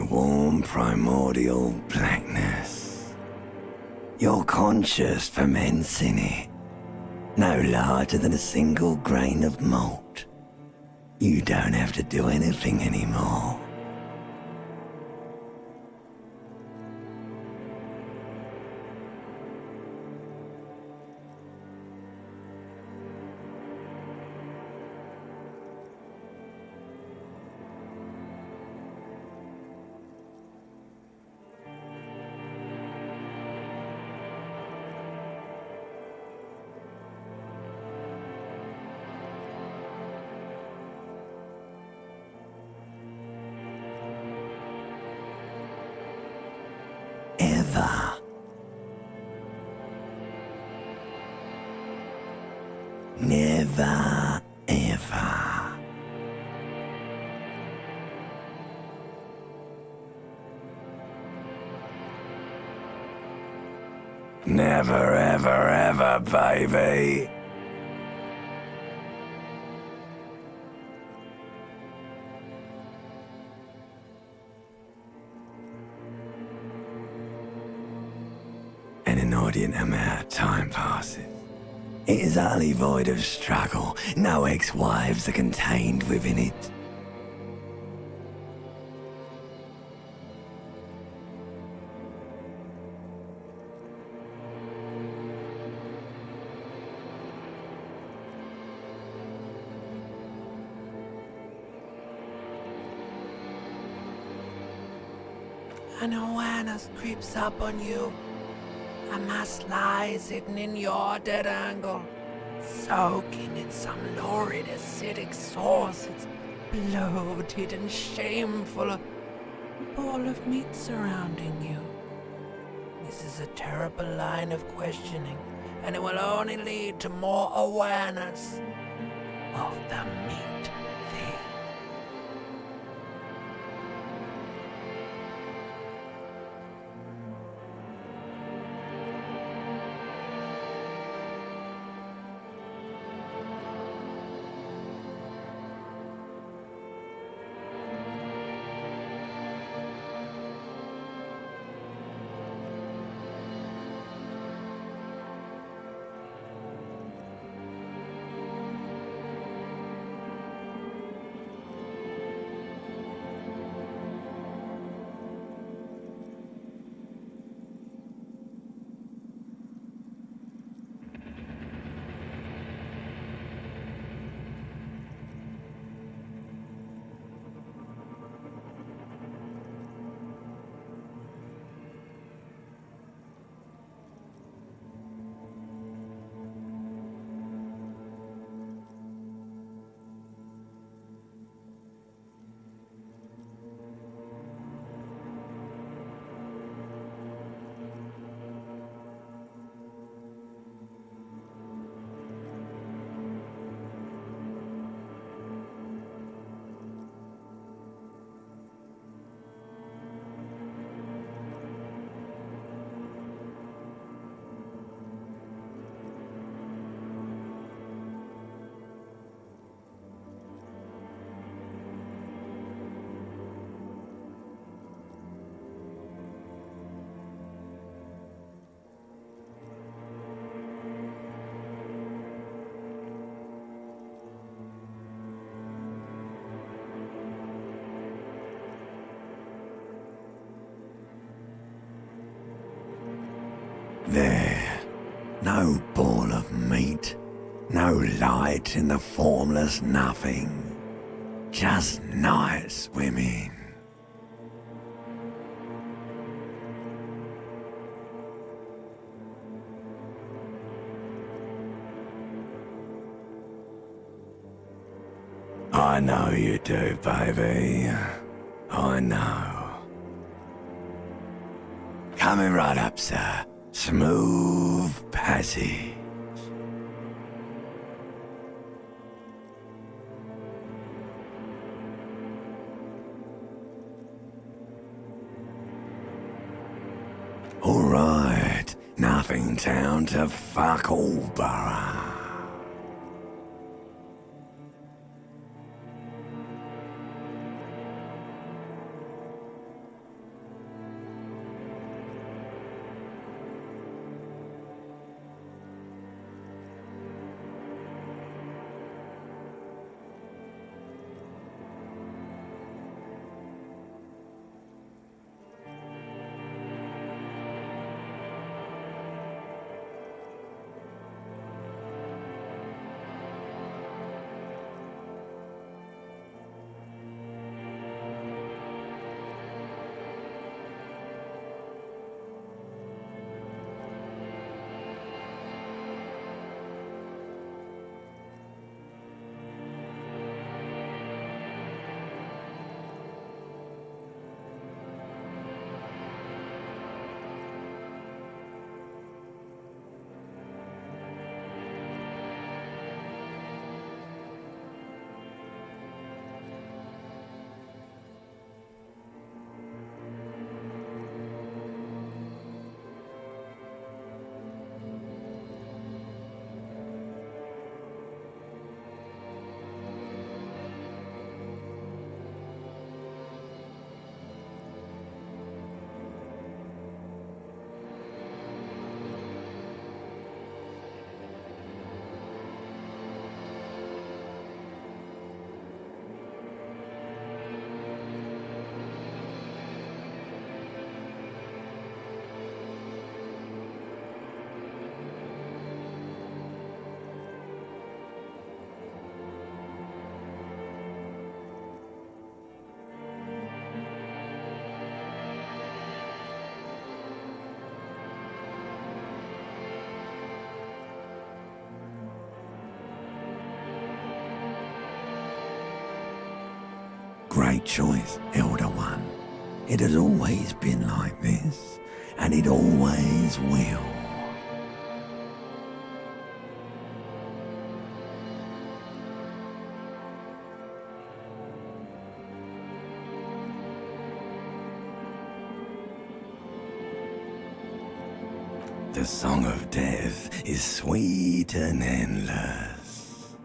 in warm primordial blackness. Your conscious ferments in it, no larger than a single grain of malt. You don't have to do anything anymore. Ever. Never, ever. Never, ever, ever, baby. An inordinate amount of time passes. It is utterly void of struggle. No ex-wives are contained within it. An awareness creeps up on you. A mass lies hidden in your dead angle, soaking in some lurid acidic sauce. It's bloated and shameful, a ball of meat surrounding you. This is a terrible line of questioning, and it will only lead to more awareness of the meat thing. There, no ball of meat, no light in the formless nothing, just night swimming. I know you do, baby. I know. Coming right up, sir. Smooth passage. All right, nothing down to fuck all borough. right choice, Elder One. It has always been like this, and it always will. The song of death is sweet and endless.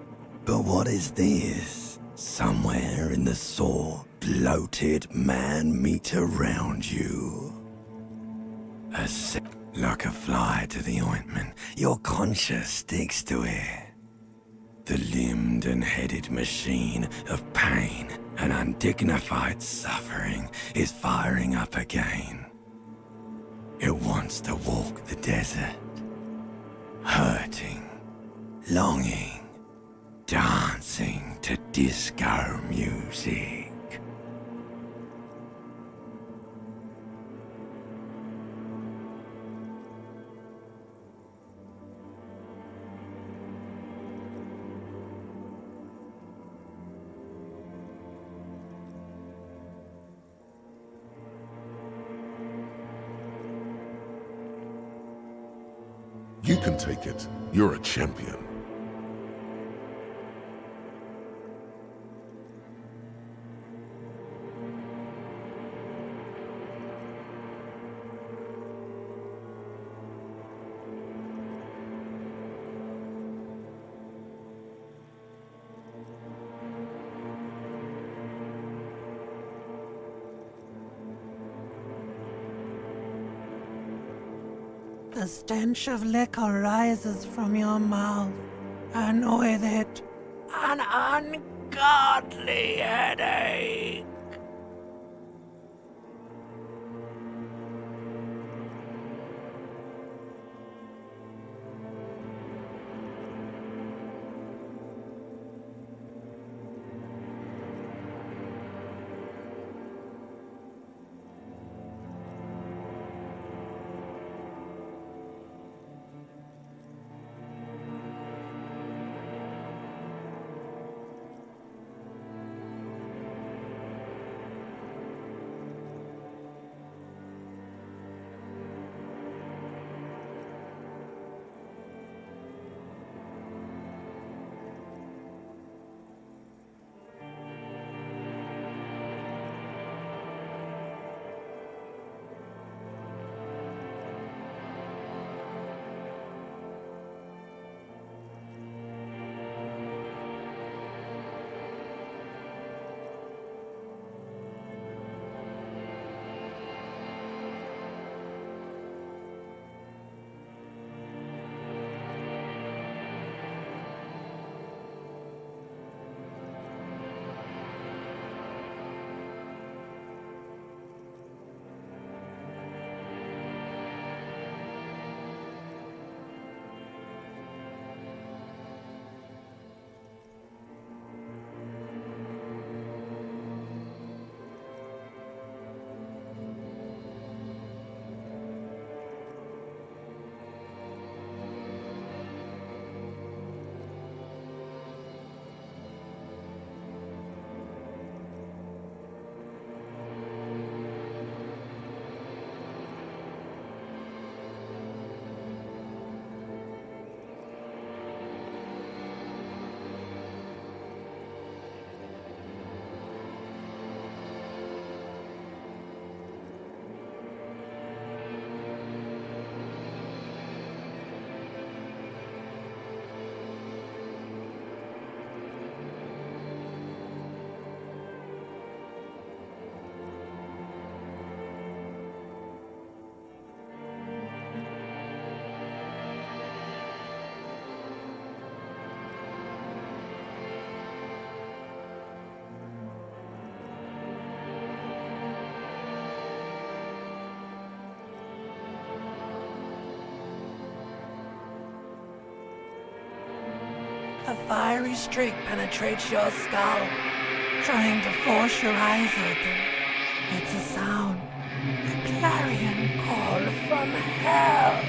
But what is this? Somewhere in the sore, bloated man meat around you. Like a fly to the ointment, your conscience sticks to it. The limbed and headed machine of pain and undignified suffering is firing up again. It wants to walk the desert, hurting, longing, dancing to disco music. You can take it. You're a champion. The stench of liquor rises from your mouth, and with it, an ungodly headache. A fiery streak penetrates your skull, trying to force your eyes open. It's a sound, a clarion call from hell.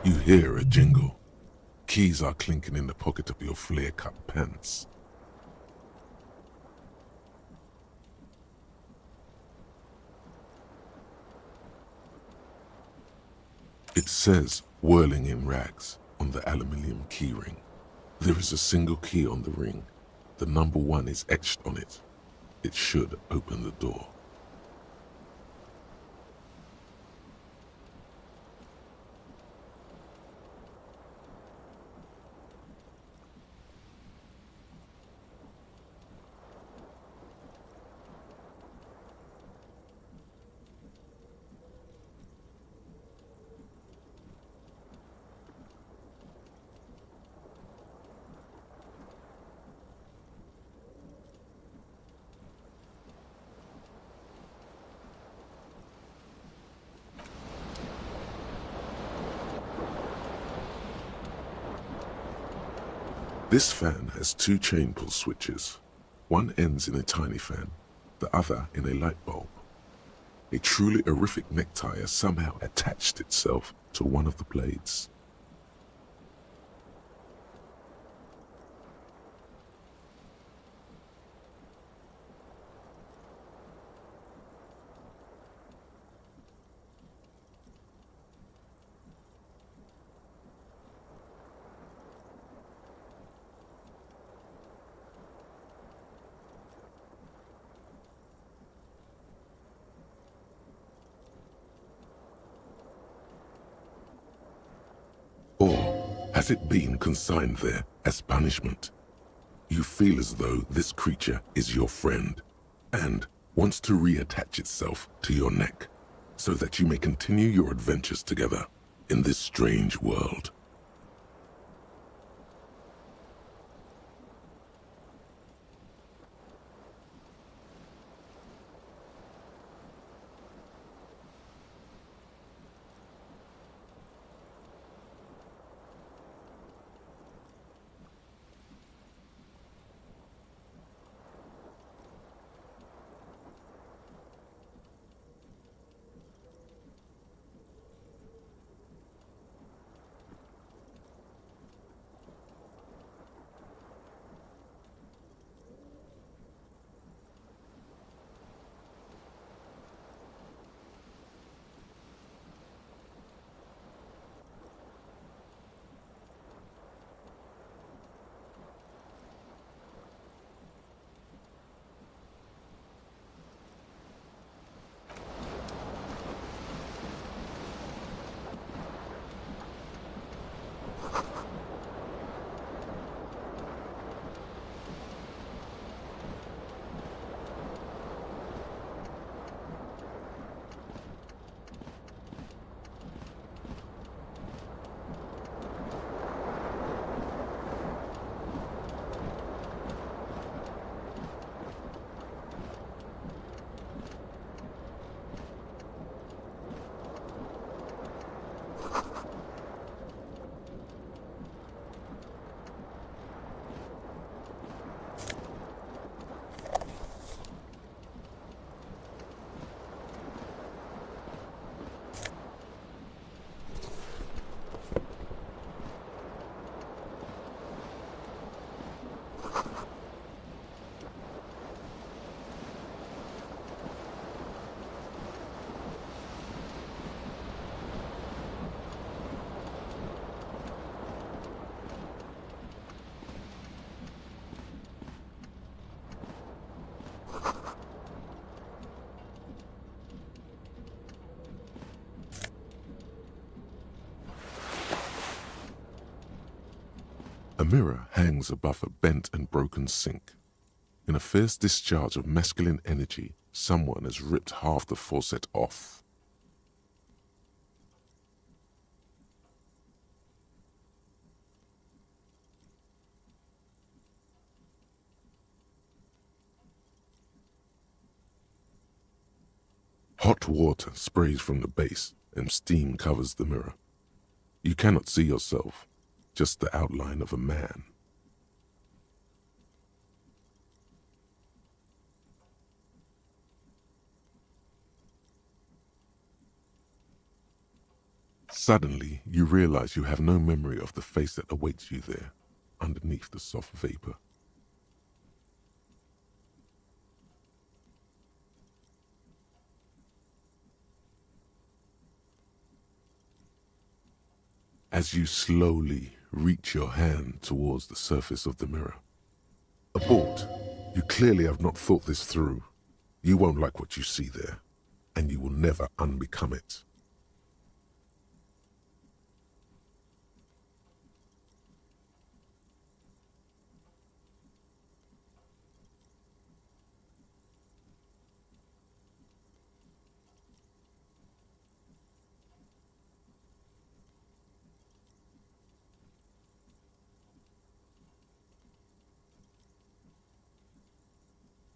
You hear a jingle. Keys are clinking in the pocket of your flare-cut pants. It says, whirling in rags, on the aluminium keyring. There is a single key on the ring. The number 1 is etched on it. It should open the door. This fan has 2 chain pull switches. One ends in a tiny fan, the other in a light bulb. A truly horrific necktie has somehow attached itself to one of the blades. Or has it been consigned there as punishment? You feel as though this creature is your friend and wants to reattach itself to your neck so that you may continue your adventures together in this strange world. A mirror hangs above a bent and broken sink. In a fierce discharge of masculine energy, someone has ripped half the faucet off. Hot water sprays from the base and steam covers the mirror. You cannot see yourself, just the outline of a man. Suddenly, you realize you have no memory of the face that awaits you there, underneath the soft vapor. As you slowly reach your hand towards the surface of the mirror. Abort. You clearly have not thought this through. You won't like what you see there, and you will never unbecome it.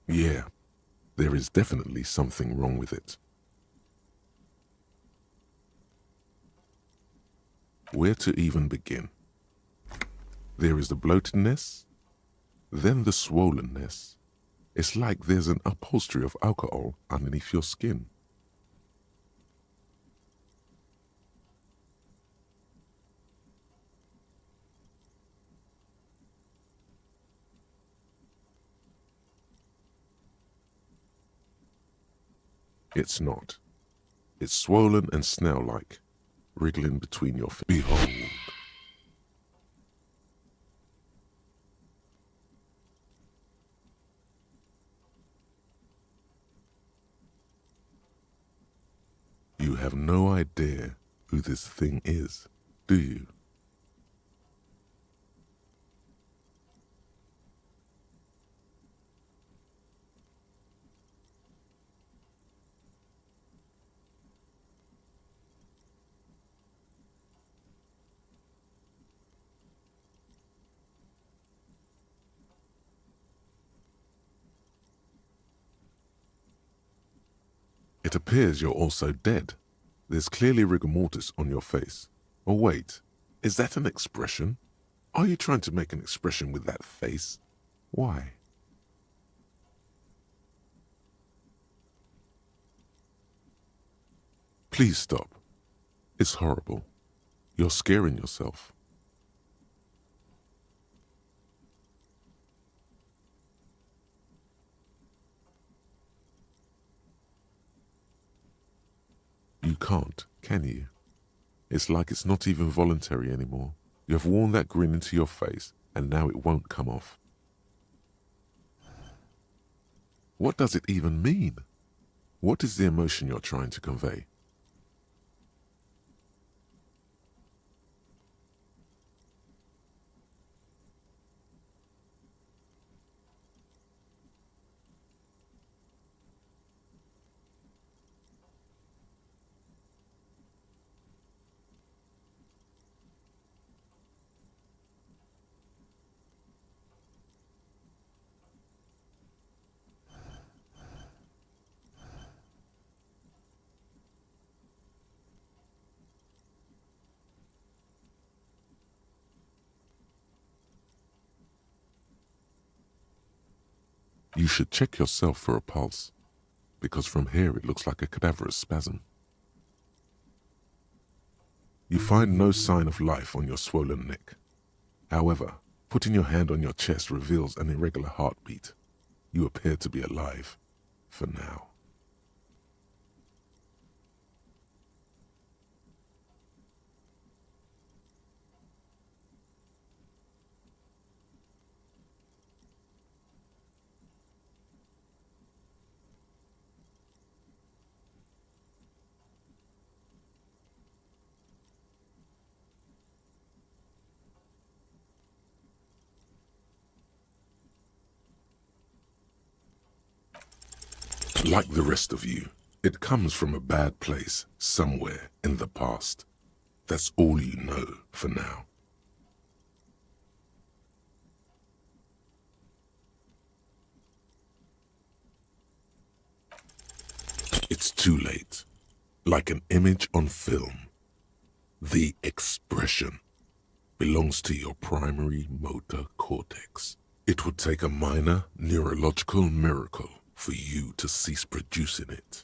Yeah, there is definitely something wrong with it. Where to even begin? There is the bloatedness, then the swollenness. It's like there's an upholstery of alcohol underneath your skin. It's not. It's swollen and snail-like, wriggling between your fingers. Behold. You have no idea who this thing is, do you? It appears you're also dead. There's clearly rigor mortis on your face. Or wait, is that an expression? Are you trying to make an expression with that face? Why? Please stop. It's horrible. You're scaring yourself. You can't, can you? It's like it's not even voluntary anymore. You have worn that grin into your face, and now it won't come off. What does it even mean? What is the emotion you're trying to convey? You should check yourself for a pulse, because from here it looks like a cadaverous spasm. You find no sign of life on your swollen neck. However, putting your hand on your chest reveals an irregular heartbeat. You appear to be alive, for now. Like the rest of you, it comes from a bad place somewhere in the past. That's all you know for now. It's too late. Like an image on film. The expression belongs to your primary motor cortex. It would take a minor neurological miracle for you to cease producing it.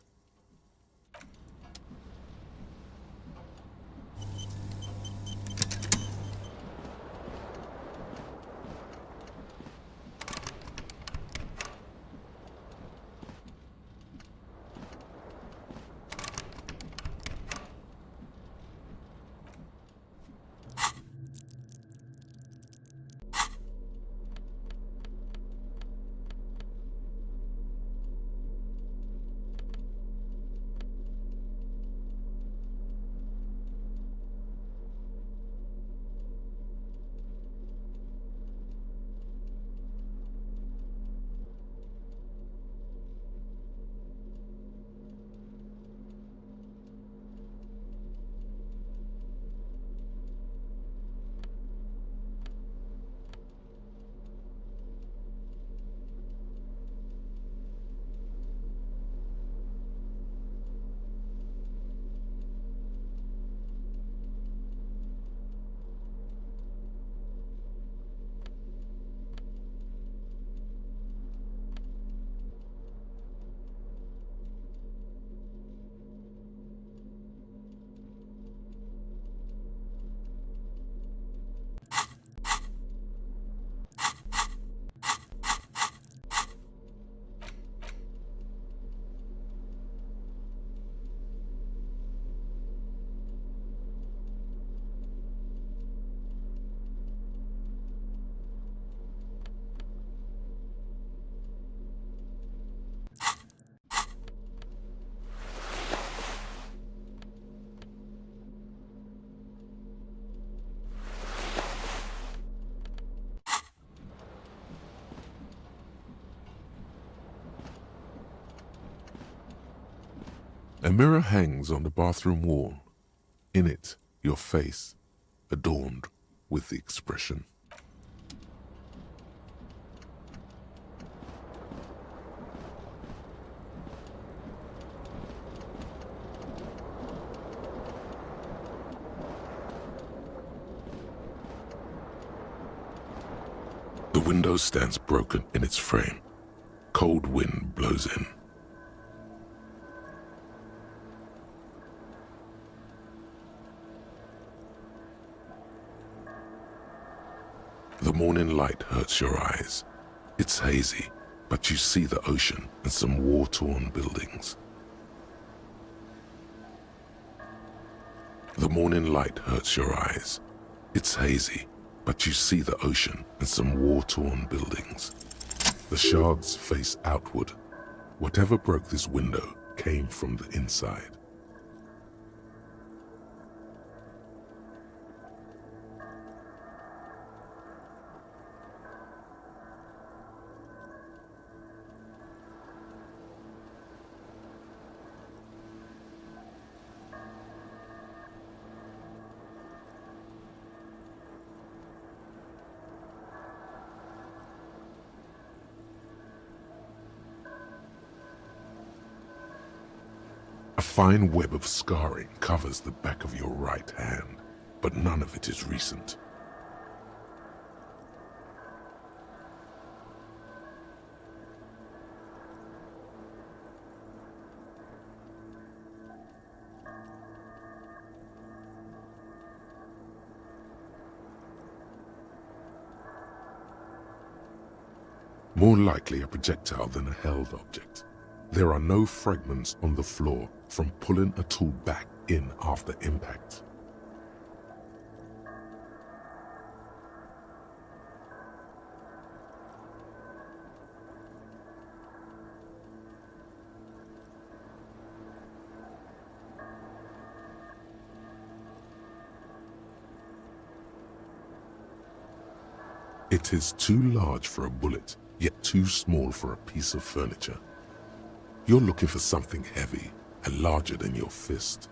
A mirror hangs on the bathroom wall. In it, your face, adorned with the expression. The window stands broken in its frame. Cold wind blows in. The morning light hurts your eyes. It's hazy, but you see the ocean and some war-torn buildings. The morning light hurts your eyes. It's hazy, but you see the ocean and some war-torn buildings. The shards face outward. Whatever broke this window came from the inside. A fine web of scarring covers the back of your right hand, but none of it is recent. More likely a projectile than a held object. There are no fragments on the floor from pulling a tool back in after impact. It is too large for a bullet, yet too small for a piece of furniture. You're looking for something heavy and larger than your fist.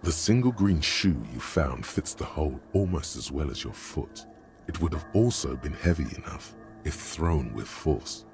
The single green shoe you found fits the hole almost as well as your foot. It would have also been heavy enough if thrown with force.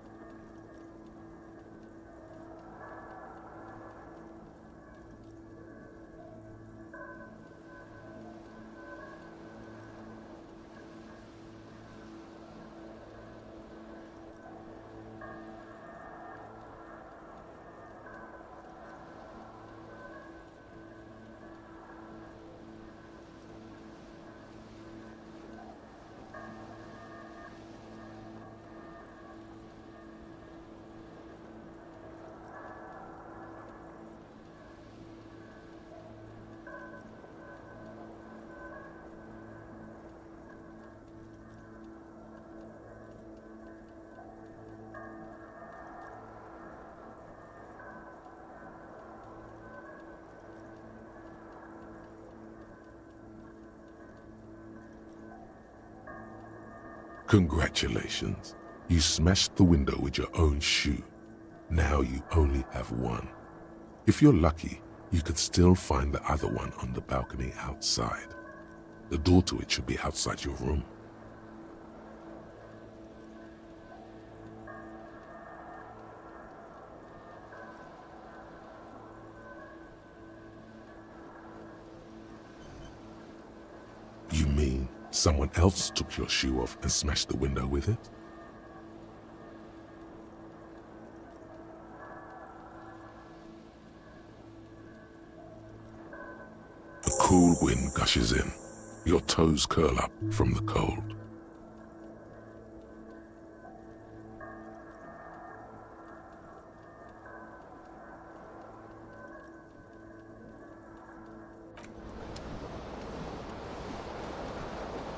Congratulations. You smashed the window with your own shoe. Now you only have one. If you're lucky, you could still find the other one on the balcony outside. The door to it should be outside your room. You mean someone else took your shoe off and smashed the window with it? A cool wind gushes in. Your toes curl up from the cold.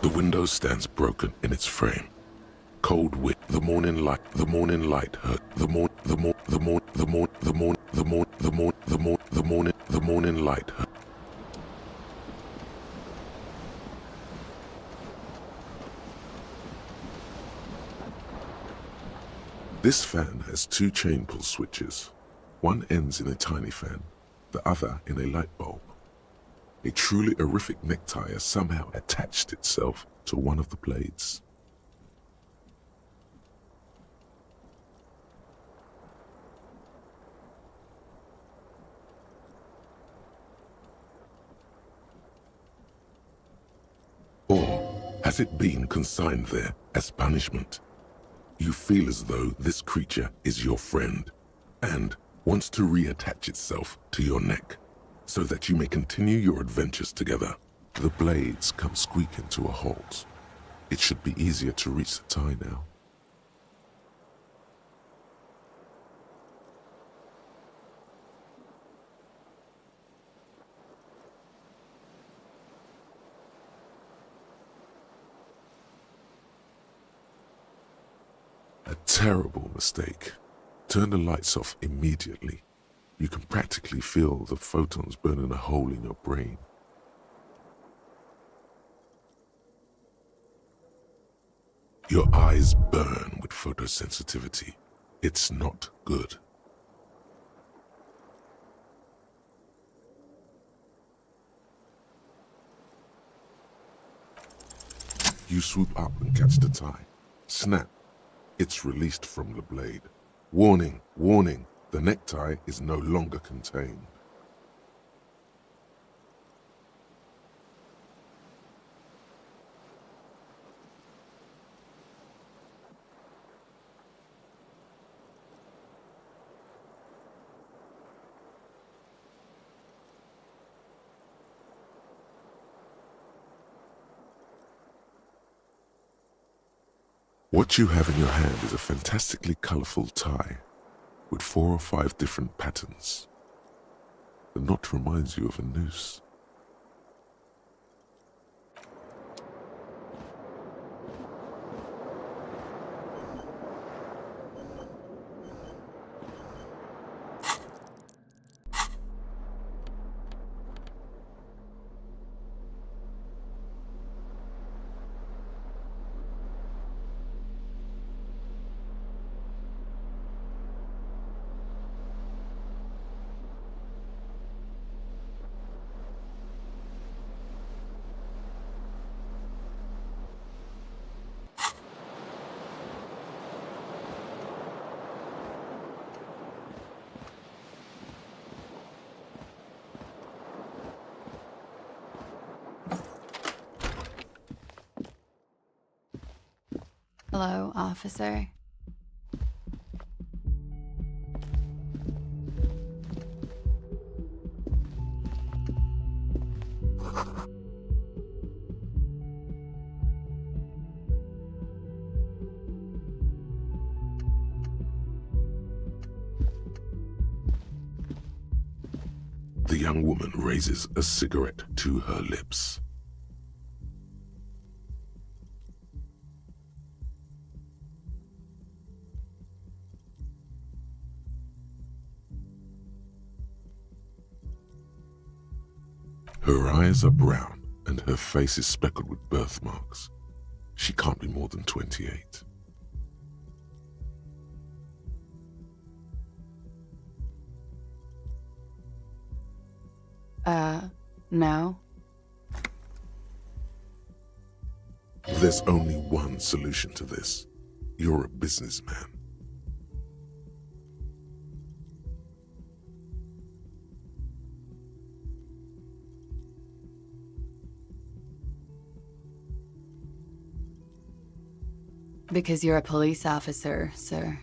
The window stands broken in its frame. Cold wind, the morning light hurt, the morning light hurt, the This fan has two chain pull switches. One ends in a tiny fan, the other in a light bulb. A truly horrific necktie has somehow attached itself to one of the blades. Or has it been consigned there as punishment? You feel as though this creature is your friend and wants to reattach itself to your neck so that you may continue your adventures together. The blades come squeaking to a halt. It should be easier to reach the tie now. A terrible mistake. Turn the lights off immediately. You can practically feel the photons burning a hole in your brain. Your eyes burn with photosensitivity. It's not good. You swoop up and catch the tie. Snap. It's released from the blade. Warning, warning, the necktie is no longer contained. What you have in your hand is a fantastically colorful tie with 4 or 5 different patterns. The knot reminds you of a noose. Hello, officer. The young woman raises a cigarette to her lips. Her eyes are brown and her face is speckled with birthmarks. She can't be more than 28. No. There's only one solution to this. You're a businessman. Because you're a police officer, sir.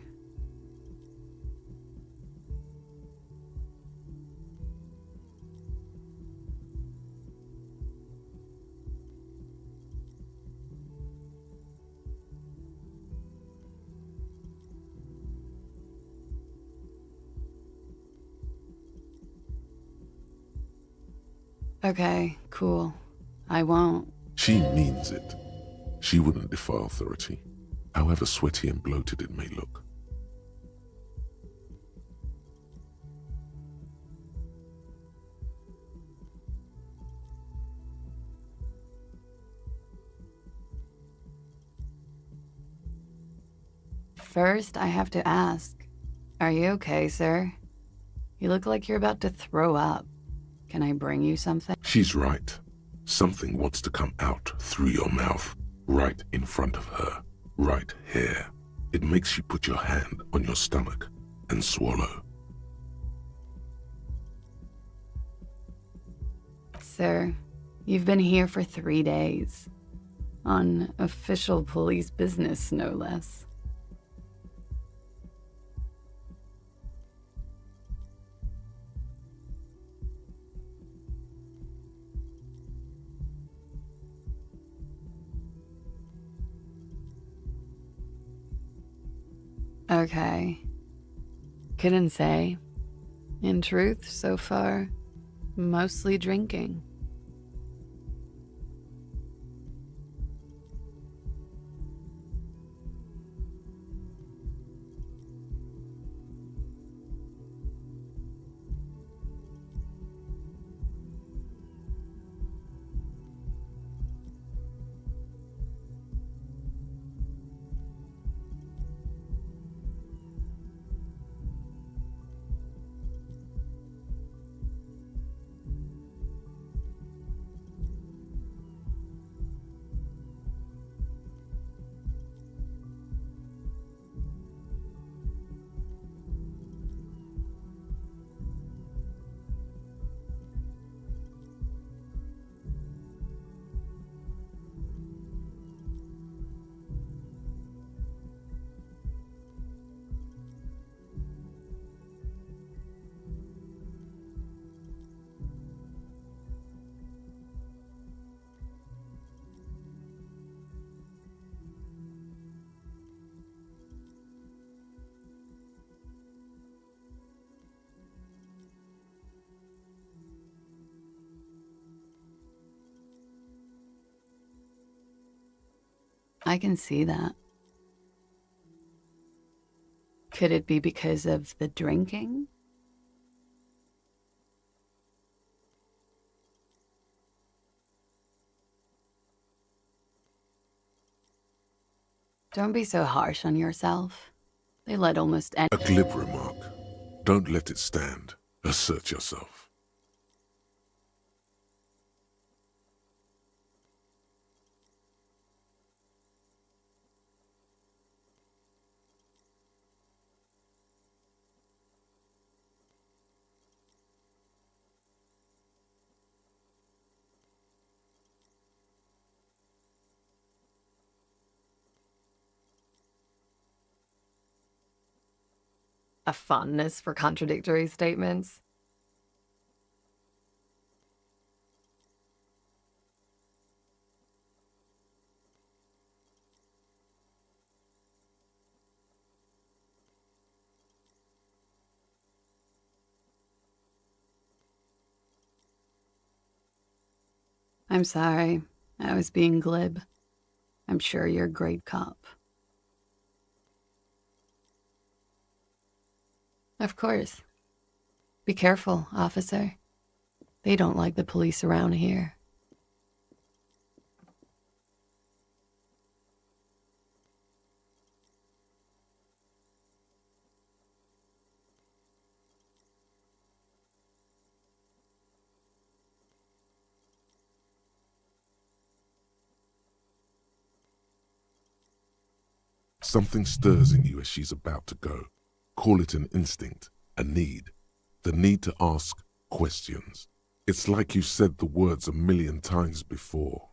Okay, cool. I won't. She means it. She wouldn't defy authority, however sweaty and bloated it may look. First, I have to ask, are you okay, sir? You look like you're about to throw up. Can I bring you something? She's right. Something wants to come out through your mouth, right in front of her, right here. It makes you put your hand on your stomach and swallow. Sir, you've been here for 3 days. On official police business, no less. Okay. Couldn't say. In truth, so far, mostly drinking. I can see that. Could it be because of the drinking? Don't be so harsh on yourself. They let almost any— A glib remark. Don't let it stand. Assert yourself. a fondness for contradictory statements. I'm sorry. I was being glib. I'm sure you're a great cop. Of course. Be careful, officer. They don't like the police around here. Something stirs in you as she's about to go. Call it an instinct, a need. The need to ask questions. It's like you said the words 1,000,000 times before.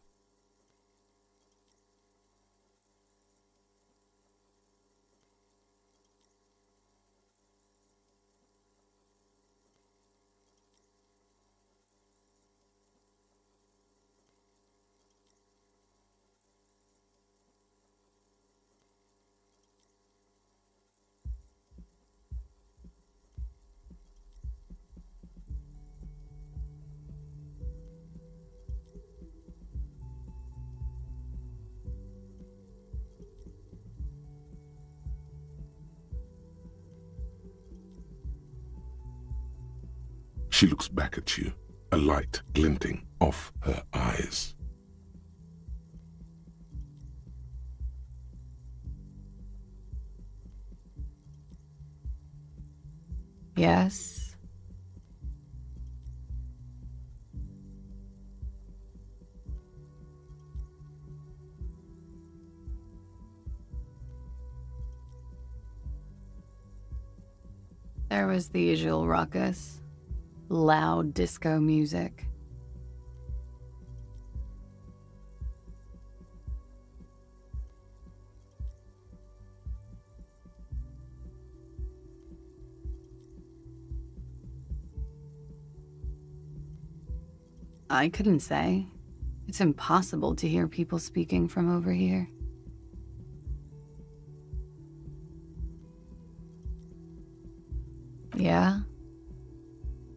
She looks back at you, a light glinting off her eyes. Yes? There was the usual ruckus. Loud disco music. I couldn't say. It's impossible to hear people speaking from over here. Yeah?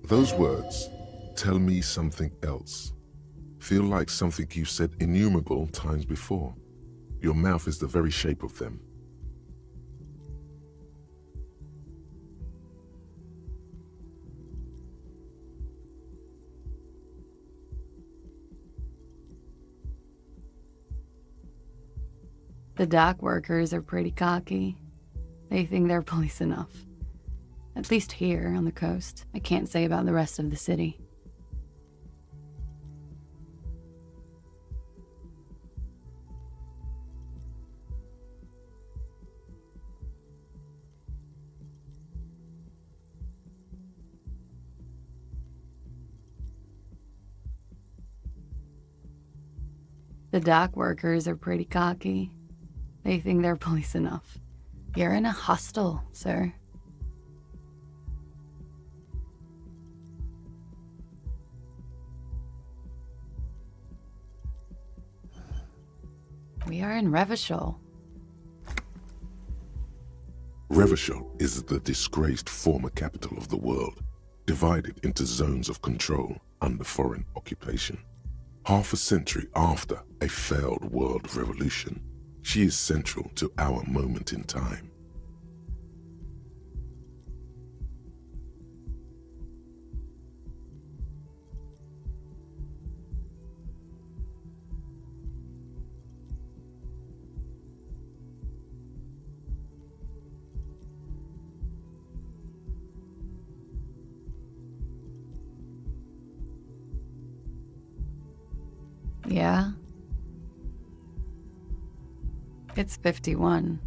Those words tell me something else. Feel like something you've said innumerable times before. Your mouth is the very shape of them. The dock workers are pretty cocky. They think they're police enough. At least here on the coast. I can't say about the rest of the city. The dock workers are pretty cocky. They think they're police enough. You're in a hostel, sir. We are in Revachol. Revachol is the disgraced former capital of the world, divided into zones of control under foreign occupation. Half a century after a failed world revolution, she is central to our moment in time. Yeah? It's 51.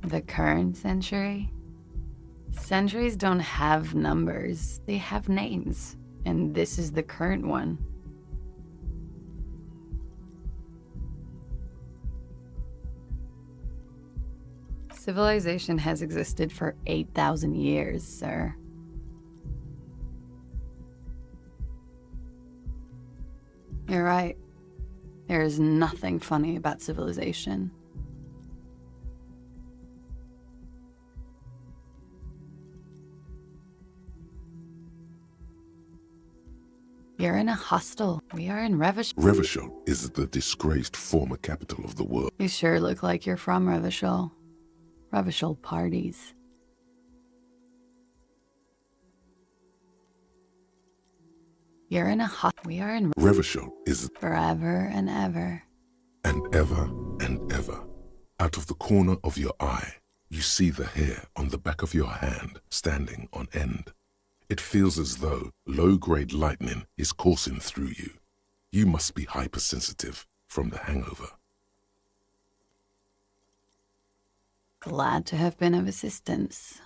The current century? Centuries don't have numbers, they have names. And this is the current one. Civilization has existed for 8,000 years, sir. You're right. There is nothing funny about civilization. You're in a hostel. We are in Revachol. Revachol is the disgraced former capital of the world. You sure look like you're from Revachol. Revachol parties. You're in a we are in Revachol is forever and ever. and ever and ever. Out of the corner of your eye, you see the hair on the back of your hand standing on end. It feels as though low-grade lightning is coursing through you. You must be hypersensitive from the hangover. Glad to have been of assistance.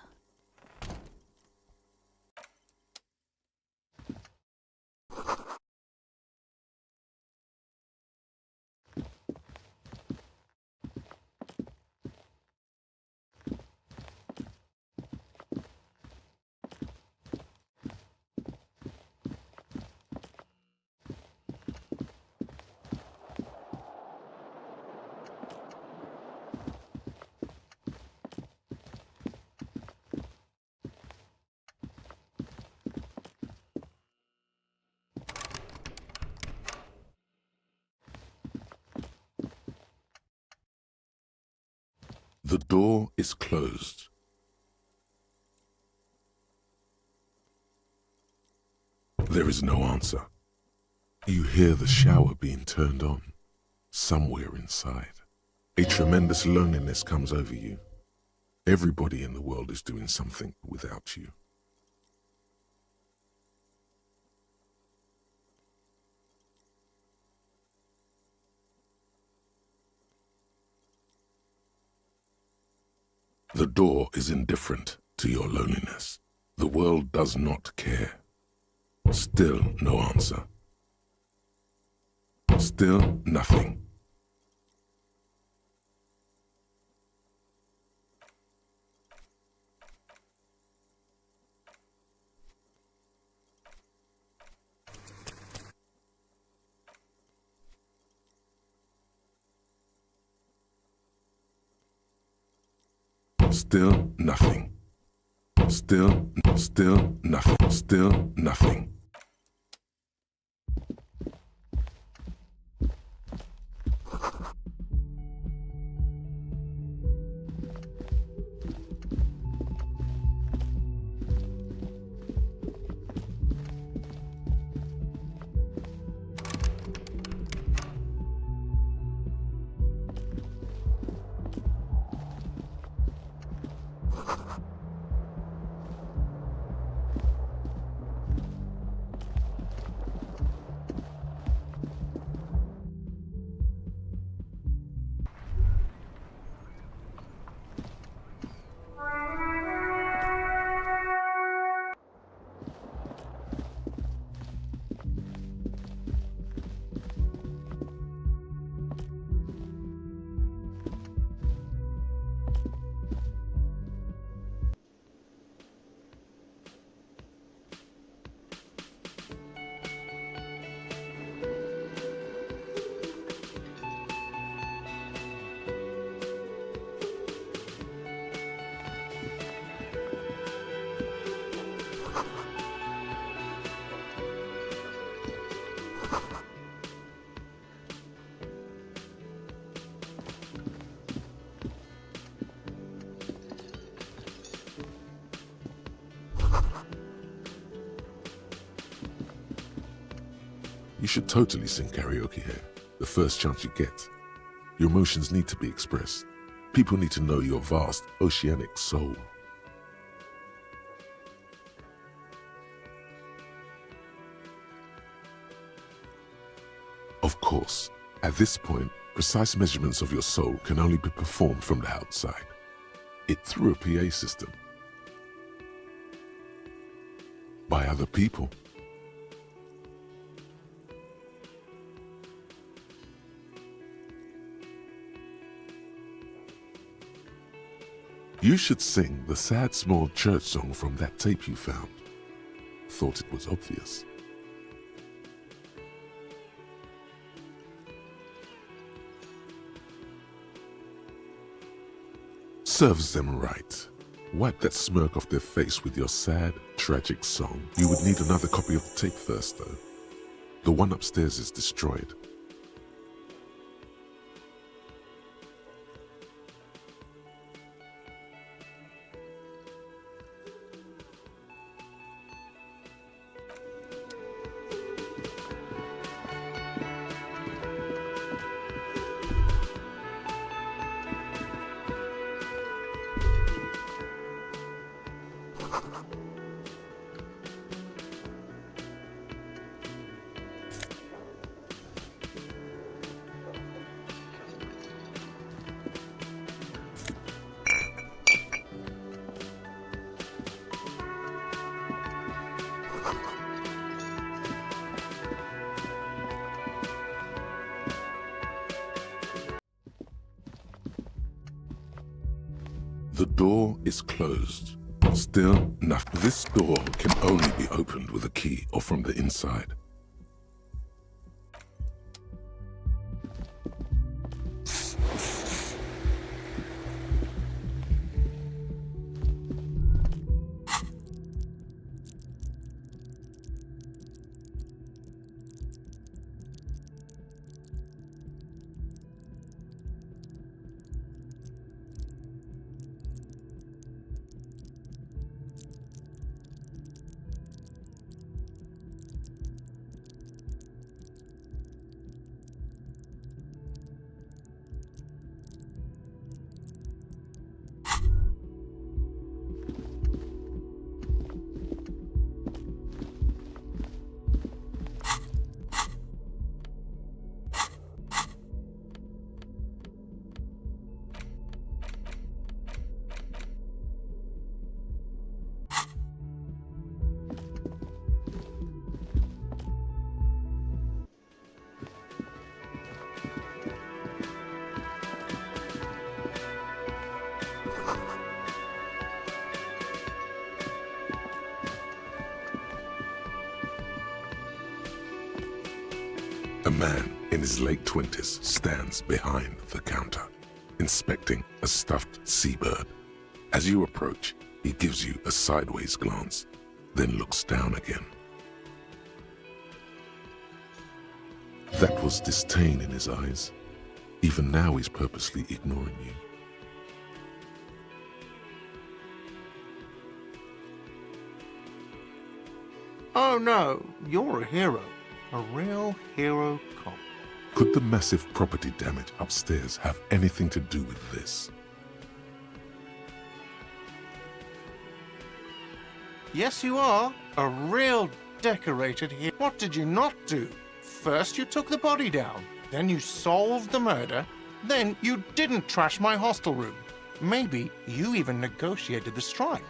The door is closed. There is no answer. You hear the shower being turned on, somewhere inside. A tremendous loneliness comes over you. Everybody in the world is doing something without you. The door is indifferent to your loneliness. The world does not care. Still no answer. Still nothing. Still nothing. Still nothing. Still nothing. You should totally sing karaoke here, the first chance you get. Your emotions need to be expressed. People need to know your vast, oceanic soul. Of course, at this point, precise measurements of your soul can only be performed from the outside. It through a PA system. By other people. You should sing the sad small church song from that tape you found. Thought it was obvious. Serves them right. Wipe that smirk off their face with your sad, tragic song. You would need another copy of the tape first, though. The one upstairs is destroyed. The door is closed. Still nothing. This door can only be opened with a key or from the inside. A man in his late 20s stands behind the counter, inspecting a stuffed seabird. As you approach, he gives you a sideways glance, then looks down again. That was disdain in his eyes. Even now he's purposely ignoring you. Oh no, you're a hero. A real hero cop. Could the massive property damage upstairs have anything to do with this? Yes, you are. A real decorated hero. What did you not do? First you took the body down, then you solved the murder, then you didn't trash my hostel room. Maybe you even negotiated the strike.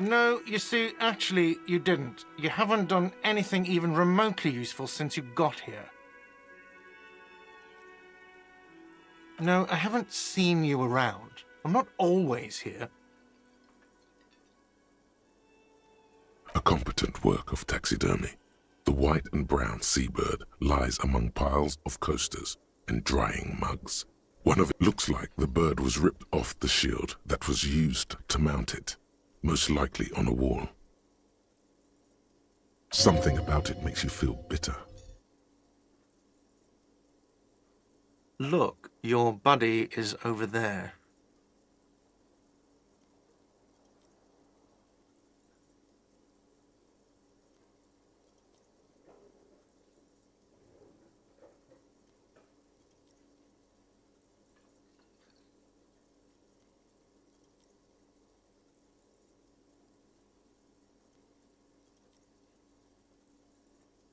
No, you see, actually, you didn't. You haven't done anything even remotely useful since you got here. No, I haven't seen you around. I'm not always here. A competent work of taxidermy. The white and brown seabird lies among piles of coasters and drying mugs. One of it looks like the bird was ripped off the shield that was used to mount it, most likely on a wall. Something about it makes you feel bitter. Look, your buddy is over there.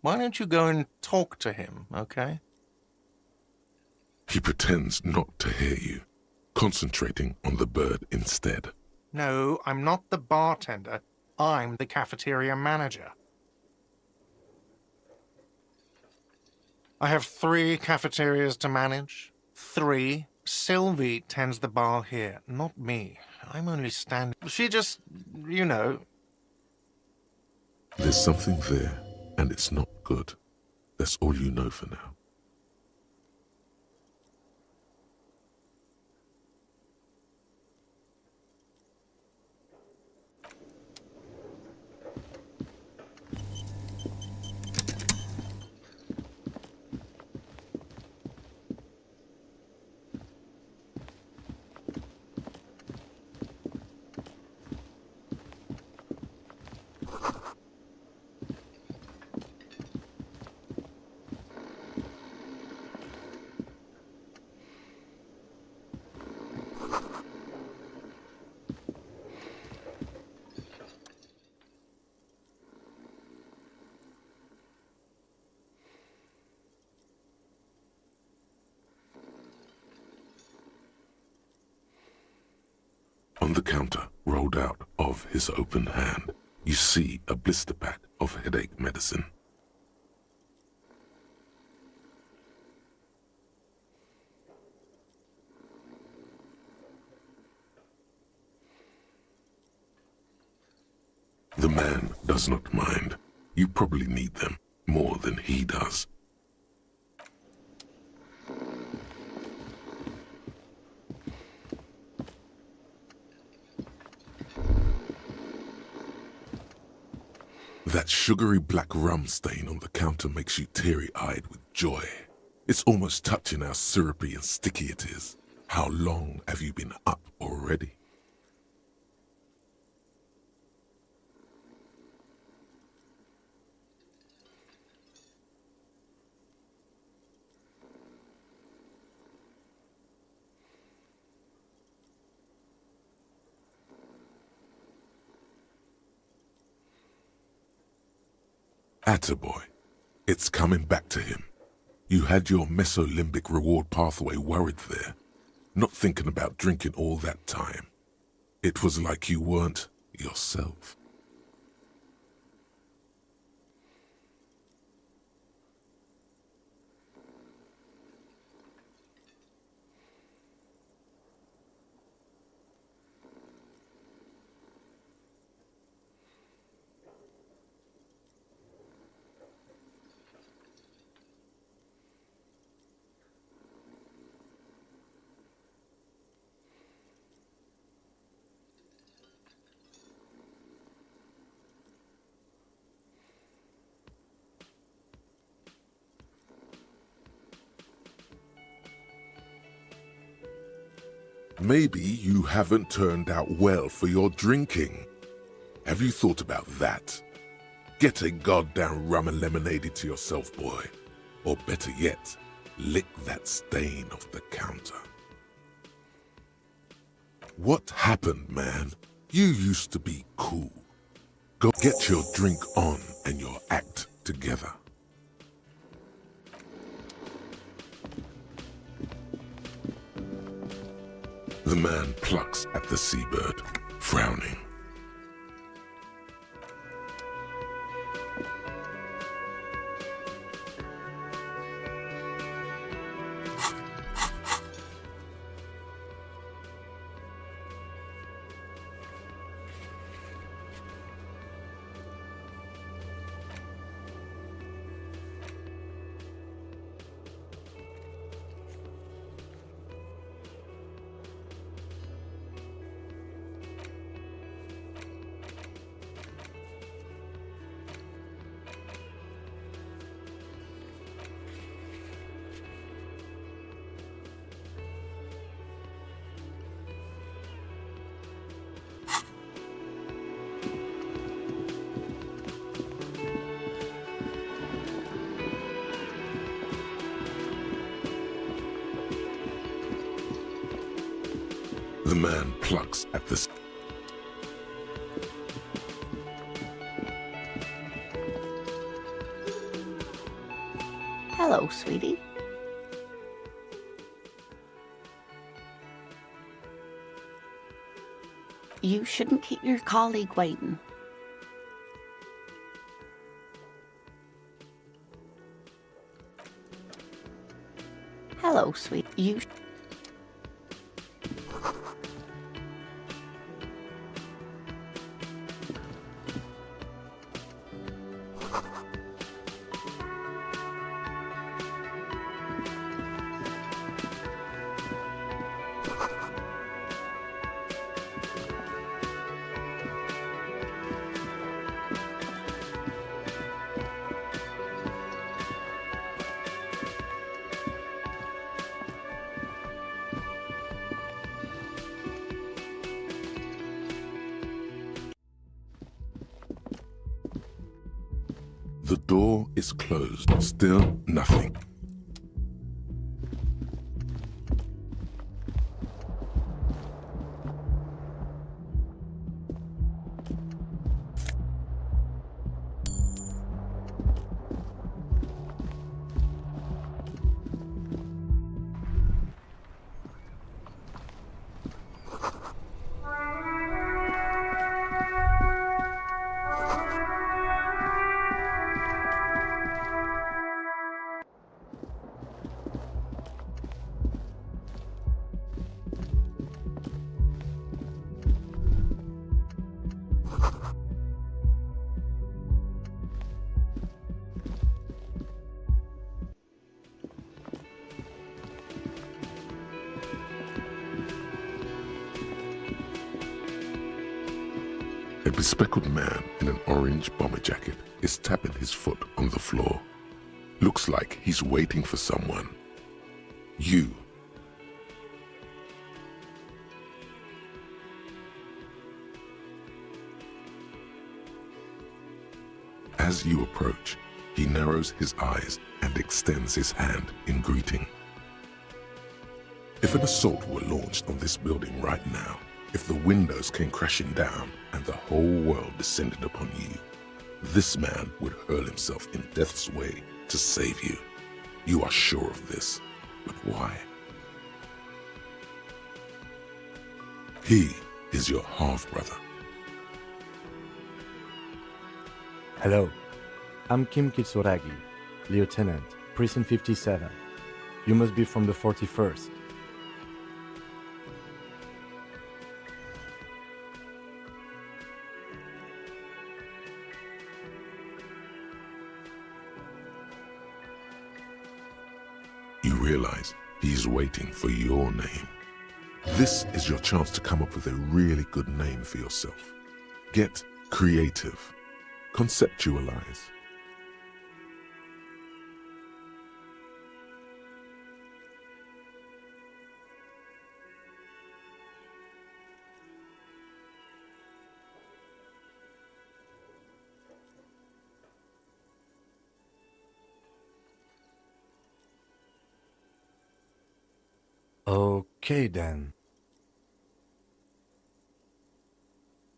Why don't you go and talk to him, okay? He pretends not to hear you, concentrating on the bird instead. No, I'm not the bartender. I'm the cafeteria manager. I have 3 cafeterias to manage. 3. Sylvie tends the bar here, not me. I'm only standing. She just, you know. There's something there, and it's not good. That's all you know for now. On the counter, rolled out of his open hand, you see a blister pack of headache medicine. The man does not mind. You probably need them more than he does. That sugary black rum stain on the counter makes you teary-eyed with joy. It's almost touching how syrupy and sticky it is. How long have you been up already? Attaboy. It's coming back to him. You had your mesolimbic reward pathway worried there, not thinking about drinking all that time. It was like you weren't yourself. Maybe you haven't turned out well for your drinking. Have you thought about that? Get a goddamn rum and lemonade to yourself, boy. Or better yet, lick that stain off the counter. What happened, man? You used to be cool. Go get your drink on and your act together. The man plucks at the seabird, frowning. The man plucks at the... Hello, sweetie. You shouldn't keep your colleague waiting. Hello, sweet. You... The door is closed. Still nothing. A bespectacled man in an orange bomber jacket is tapping his foot on the floor. Looks like he's waiting for someone. You. As you approach, he narrows his eyes and extends his hand in greeting. If an assault were launched on this building right now, if the windows came crashing down and the whole world descended upon you, This man would hurl himself in death's way to save you. You are sure of this, but why? He is your half-brother. Hello, I'm Kim Kitsuragi, Lieutenant, Precinct 57. You must be from the 41st. You realize he's waiting for your name. This is your chance to come up with a really good name for yourself. Get creative. Conceptualize. Okay then.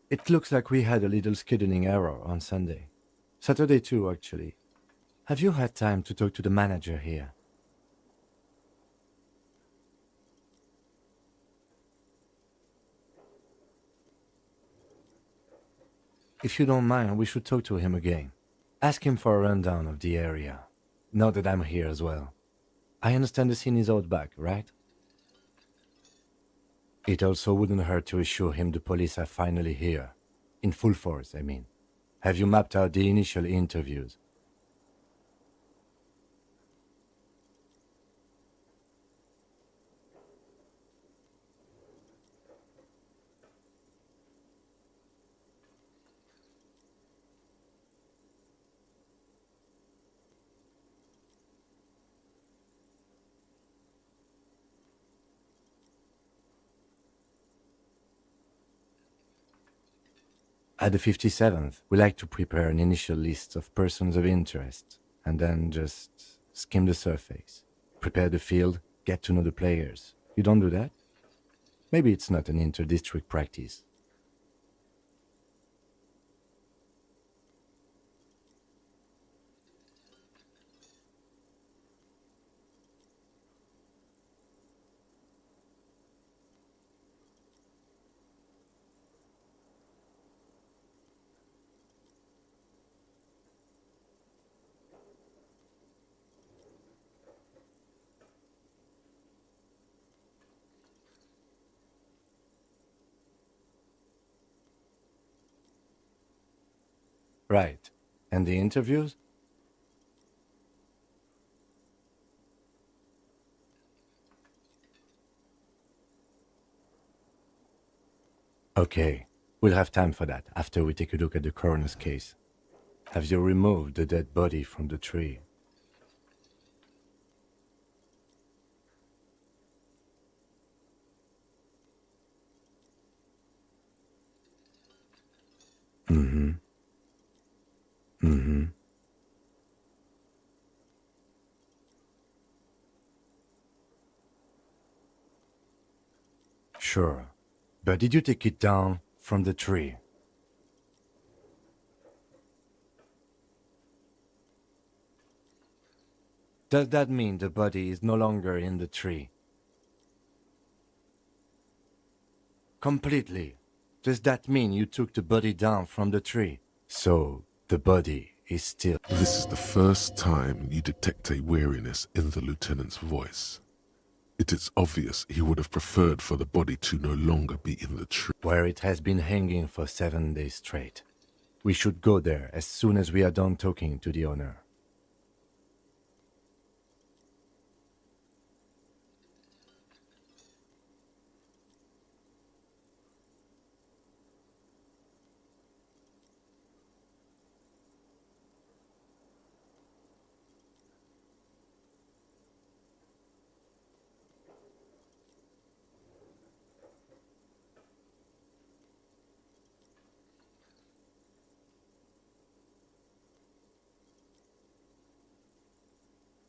It looks like we had a little scheduling error on Sunday. Saturday too, actually. Have you had time to talk to the manager here? If you don't mind, we should talk to him again. Ask him for a rundown of the area. Now that I'm here as well. I understand the scene is out back, right? It also wouldn't hurt to assure him the police are finally here. In full force, I mean. Have you mapped out the initial interviews? At the 57th, we like to prepare an initial list of persons of interest, and then just skim the surface. Prepare the field, get to know the players. You don't do that? Maybe it's not an inter-district practice. Right. And the interviews? Okay, we'll have time for that after we take a look at the coroner's case. Have you removed the dead body from the tree? Sure. But did you take it down from the tree? Does that mean the body is no longer in the tree? Completely. Does that mean you took the body down from the tree? So, the body is still... This is the first time you detect a weariness in the lieutenant's voice. It is obvious he would have preferred for the body to no longer be in the tree. where it has been hanging for 7 days straight. We should go there as soon as we are done talking to the owner.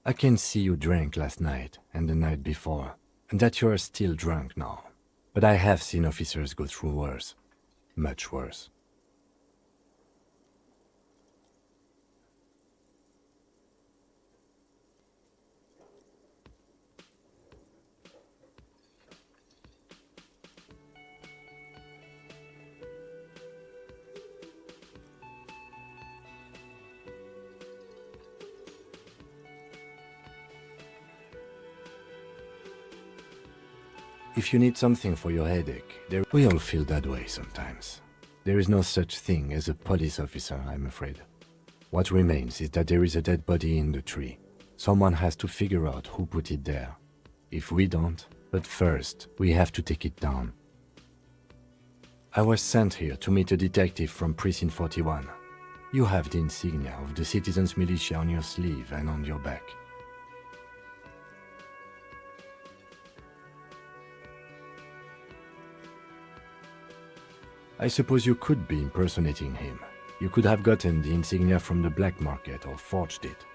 I can see you drank last night and the night before, and that you are still drunk now. But I have seen officers go through worse. Much worse. If you need something for your headache, we all feel that way sometimes. There is no such thing as a police officer, I'm afraid. What remains is that there is a dead body in the tree. Someone has to figure out who put it there. If we don't, but first, we have to take it down. I was sent here to meet a detective from Precinct 41. You have the insignia of the Citizens Militia on your sleeve and on your back. I suppose you could be impersonating him. You could have gotten the insignia from the black market or forged it.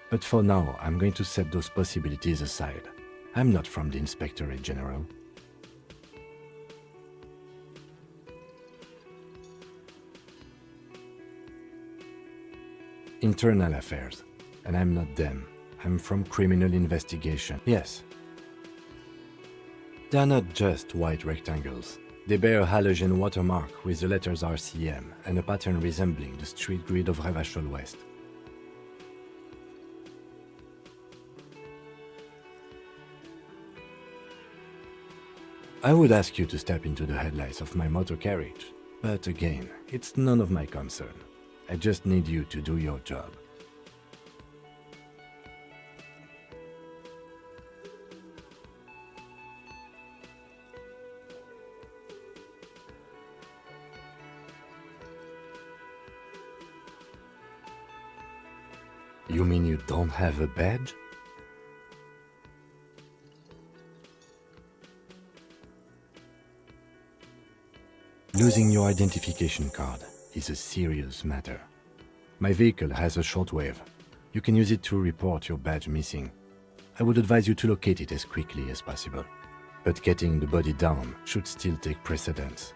But for now, I'm going to set those possibilities aside. I'm not from the Inspectorate General. Internal affairs. And I'm not them. I'm from criminal investigation. Yes. They're not just white rectangles. They bear a halogen watermark with the letters RCM and a pattern resembling the street grid of Revachol West. I would ask you to step into the headlights of my motor carriage, but again, it's none of my concern. I just need you to do your job. You mean you don't have a badge? Losing your identification card is a serious matter. My vehicle has a shortwave. You can use it to report your badge missing. I would advise you to locate it as quickly as possible. But getting the body down should still take precedence.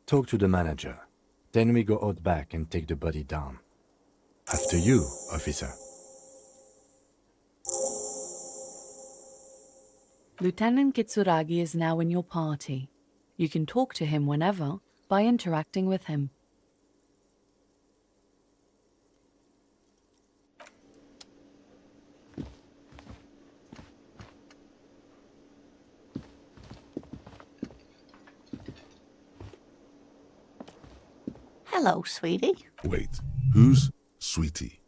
Talk to the manager. Then we go out back and take the body down. After you, officer. Lieutenant Kitsuragi is now in your party. You can talk to him whenever by interacting with him. Hello, sweetie. Wait, who's Sweetie?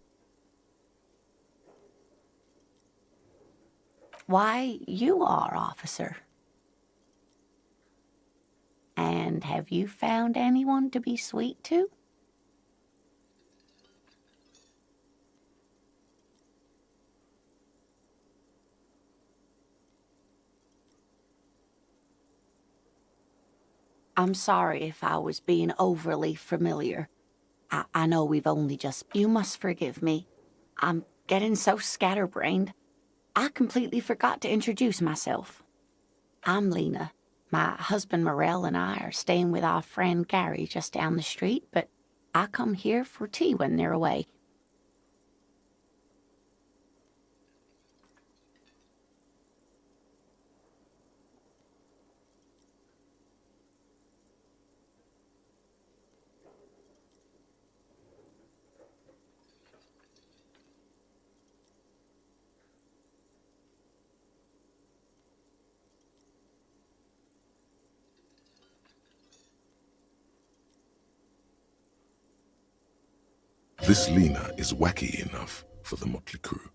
Why, you are, officer. And have you found anyone to be sweet to? I'm sorry if I was being overly familiar. I know we've only just... You must forgive me. I'm getting so scatterbrained. I completely forgot to introduce myself. I'm Lena. My husband Morel and I are staying with our friend Gary just down the street, but I come here for tea when they're away. This Lena is wacky enough for the motley crew.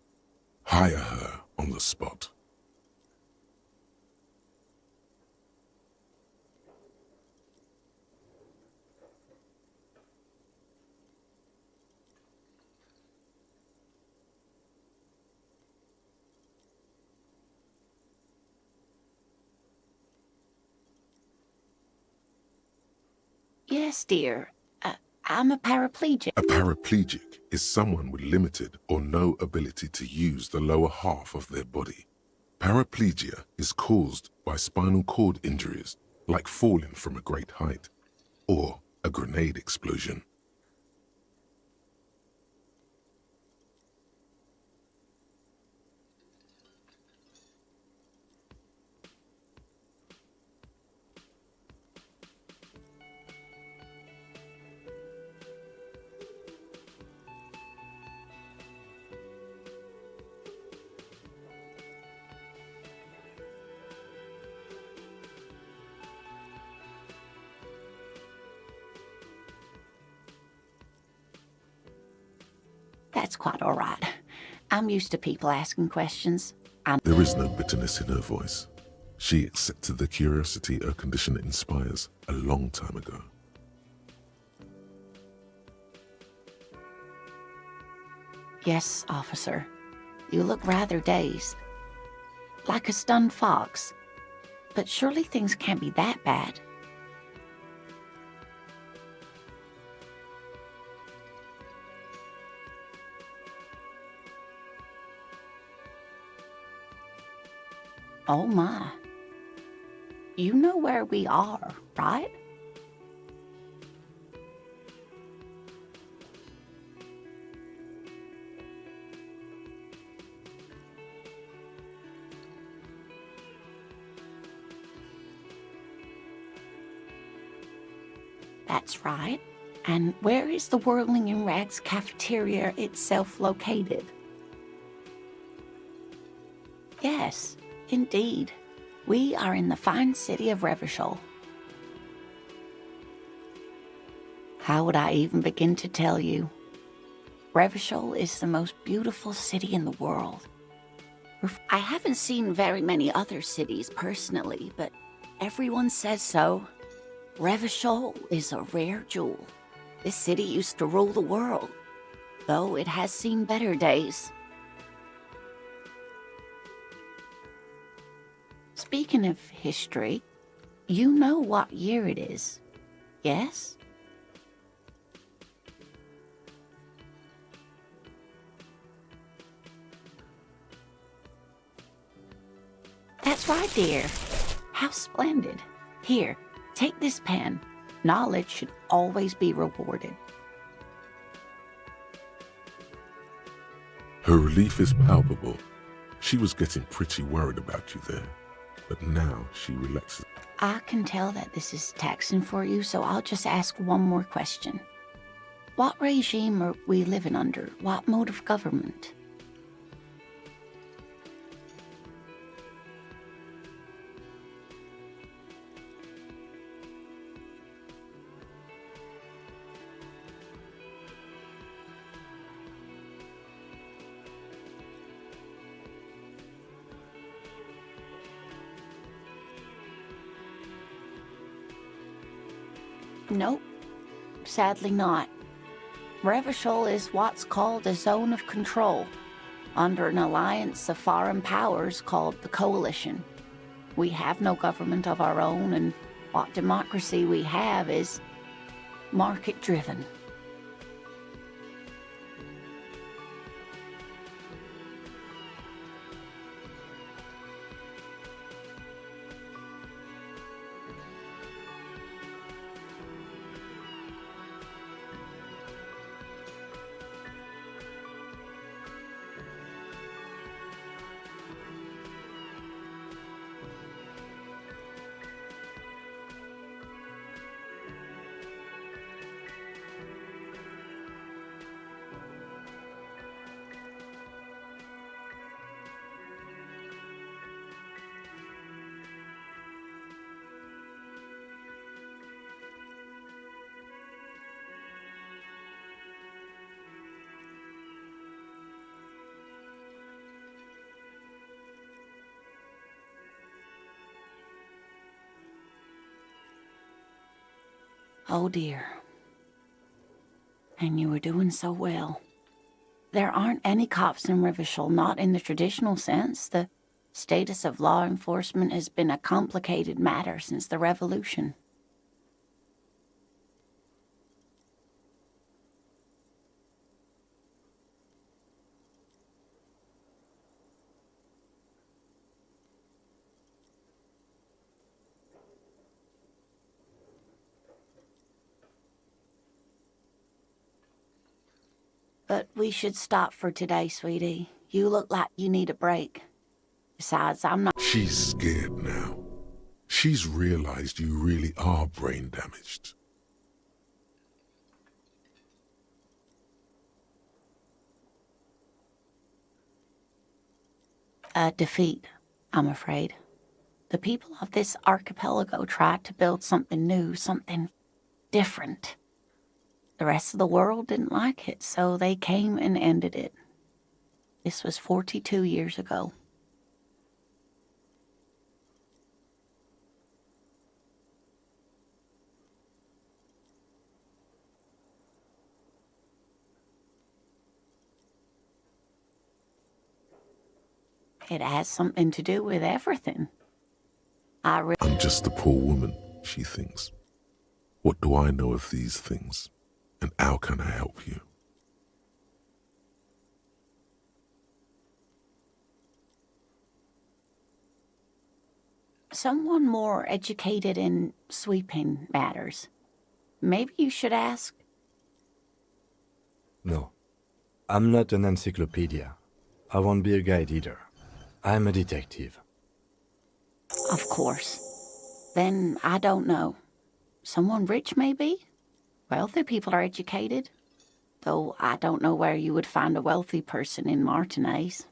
Hire her on the spot. Yes, dear. I'm a paraplegic. A paraplegic is someone with limited or no ability to use the lower half of their body. Paraplegia is caused by spinal cord injuries, like falling from a great height, or a grenade explosion. That's quite all right. I'm used to people asking questions. There is no bitterness in her voice. She accepted the curiosity her condition inspires a long time ago. Yes, officer. You look rather dazed. Like a stunned fox. But surely things can't be that bad. Oh my. You know where we are, right? That's right. And where is the Whirling in Rags cafeteria itself located? Yes, indeed. We are in the fine city of Revachol. How would I even begin to tell you? Revachol is the most beautiful city in the world. I haven't seen very many other cities personally, but everyone says so. Revachol is a rare jewel. This city used to rule the world, though it has seen better days. Speaking of history, you know what year it is, yes? That's right, dear. How splendid. Here, take this pen. Knowledge should always be rewarded. Her relief is palpable. She was getting pretty worried about you there, but now she relaxes. I can tell that this is taxing for you, so I'll just ask one more question. What regime are we living under? What mode of government? Nope, sadly not. Revachol is what's called a zone of control, under an alliance of foreign powers called the Coalition. We have no government of our own, and what democracy we have is market-driven. Oh dear. And you were doing so well. There aren't any cops in Revachol, not in the traditional sense. The status of law enforcement has been a complicated matter since the revolution. But we should stop for today, sweetie. You look like you need a break. Besides, I'm not— She's scared now. She's realized you really are brain damaged. a defeat, I'm afraid. The people of this archipelago tried to build something new, something different. The rest of the world didn't like it, so they came and ended it. This was 42 years ago. It has something to do with everything. I'm just a poor woman, she thinks. What do I know of these things? And how can I help you? Someone more educated in sweeping matters. Maybe you should ask. No, I'm not an encyclopedia. I won't be a guide either. I'm a detective. Of course. Then I don't know. Someone rich, maybe? Wealthy people are educated. Though I don't know where you would find a wealthy person in Martinez.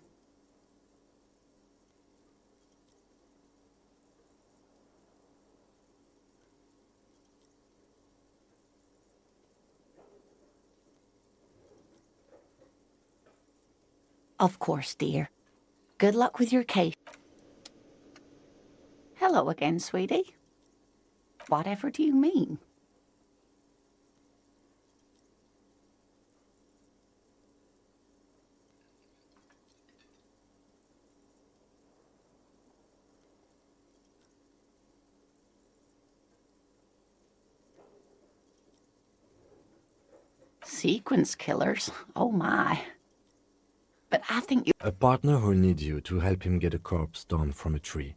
Of course, dear. Good luck with your case. Hello again, sweetie. Whatever do you mean? Sequence killers? Oh my. But I think you— A partner who'll need you to help him get a corpse down from a tree.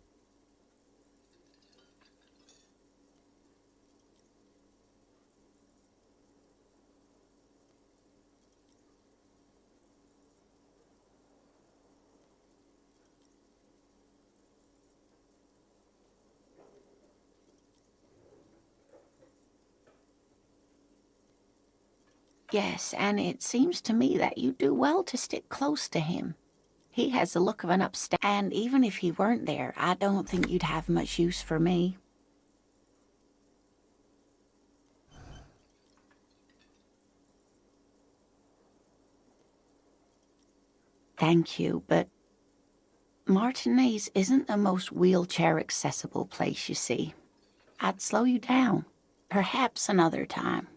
Yes, and it seems to me that you do well to stick close to him. He has the look of an upstanding, and even if he weren't there, I don't think you'd have much use for me. Thank you, but Martinez isn't the most wheelchair-accessible place, you see. I'd slow you down. Perhaps another time.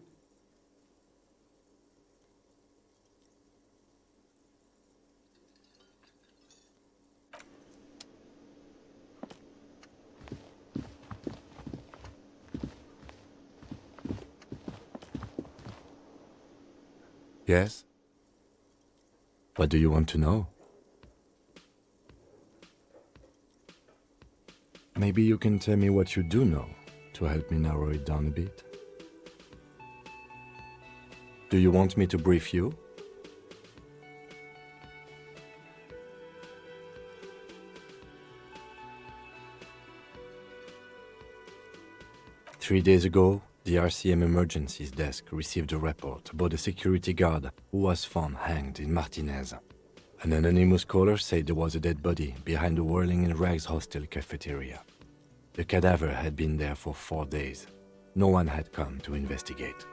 Yes? What do you want to know? Maybe you can tell me what you do know to help me narrow it down a bit. Do you want me to brief you? Three days ago, the RCM Emergencies Desk received a report about a security guard who was found hanged in Martinez. An anonymous caller said there was a dead body behind the Whirling in Rags hostel cafeteria. The cadaver had been there for 4 days. No one had come to investigate.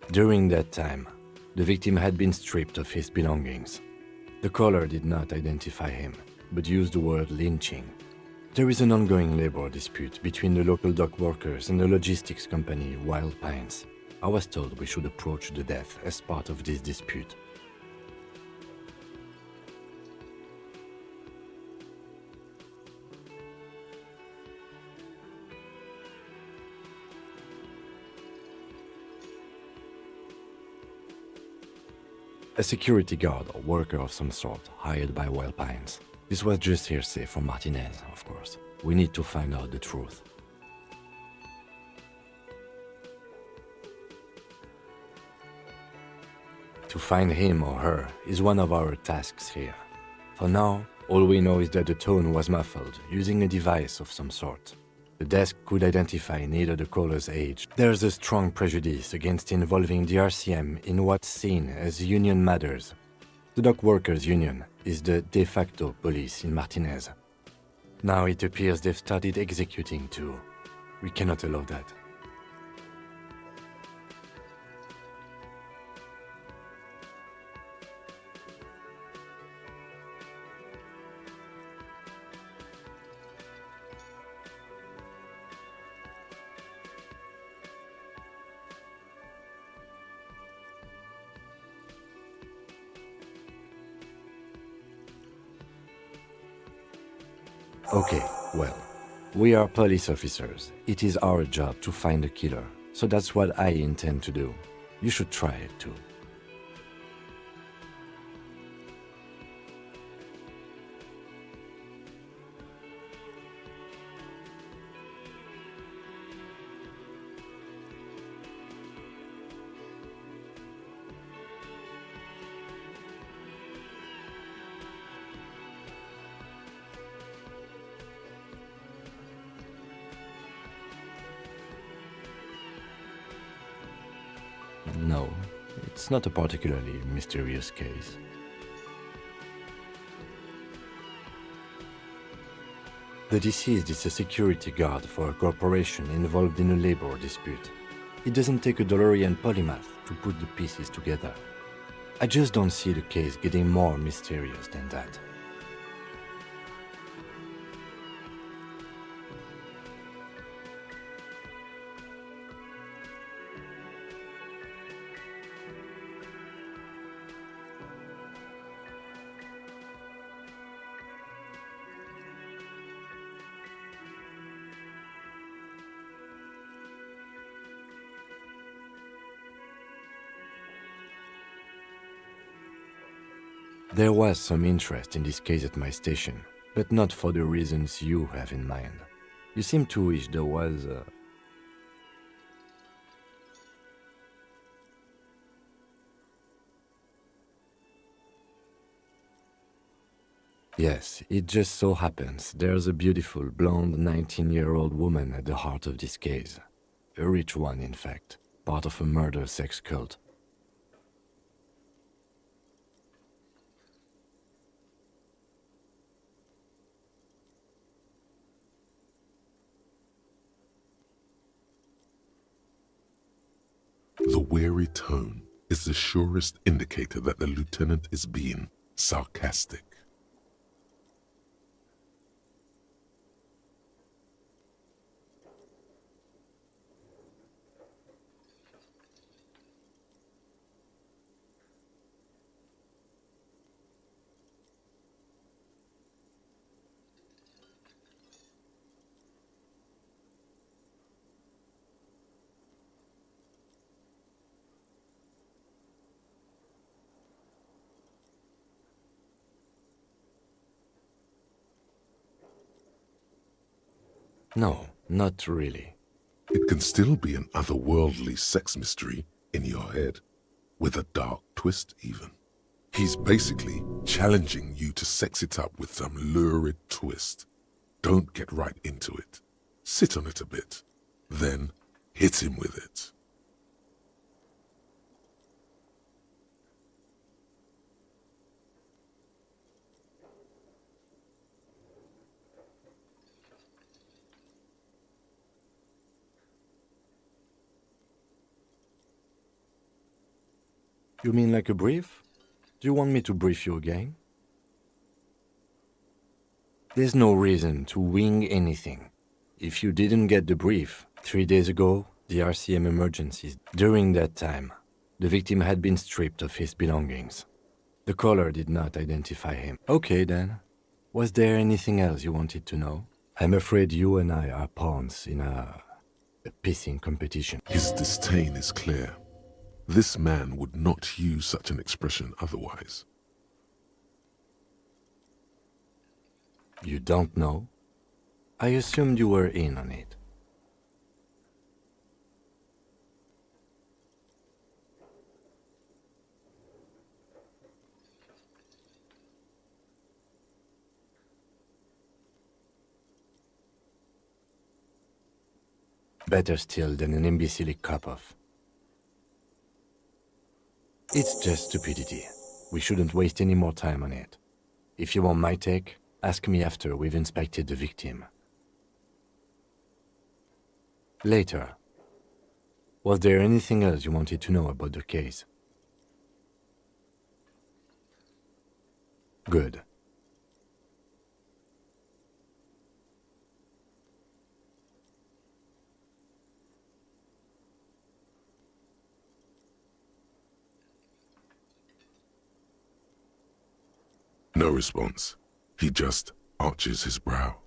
During that time, the victim had been stripped of his belongings. The caller did not identify him, but used the word lynching. There is an ongoing labor dispute between the local dock workers and the logistics company Wild Pines. I was told we should approach the death as part of this dispute. A security guard or worker of some sort hired by Wild Pines. This was just hearsay from Martinez, of course. We need to find out the truth. To find him or her is one of our tasks here. For now, all we know is that the tone was muffled using a device of some sort. The desk could identify neither the caller's age. There's a strong prejudice against involving the RCM in what's seen as union matters. The Dock Workers Union is the de facto police in Martinez. Now it appears they've started executing too. We cannot allow that. Okay, well, we are police officers. It is our job to find a killer, so that's what I intend to do. You should try it too. No, it's not a particularly mysterious case. The deceased is a security guard for a corporation involved in a labor dispute. It doesn't take a DeLorean polymath to put the pieces together. I just don't see the case getting more mysterious than that. There was some interest in this case at my station, but not for the reasons you have in mind. You seem to wish there was a... Yes, it just so happens there's a beautiful, blonde 19-year-old woman at the heart of this case. A rich one, in fact, part of a murder sex cult. The weary tone is the surest indicator that the lieutenant is being sarcastic. No, not really. It can still be an otherworldly sex mystery in your head, with a dark twist even. He's basically challenging you to sex it up with some lurid twist. Don't get right into it. Sit on it a bit, then hit him with it. You mean like a brief? Do you want me to brief you again? There's no reason to wing anything. If you didn't get the brief 3 days ago, the RCM emergencies, during that time, the victim had been stripped of his belongings. The caller did not identify him. Okay then. Was there anything else you wanted to know? I'm afraid you and I are pawns in a pissing competition. His disdain is clear. This man would not use such an expression otherwise. You don't know? I assumed you were in on it. Better still than an imbecilic cop-off. It's just stupidity. We shouldn't waste any more time on it. If you want my take, ask me after we've inspected the victim. Later. Was there anything else you wanted to know about the case? Good. No response. He just arches his brow.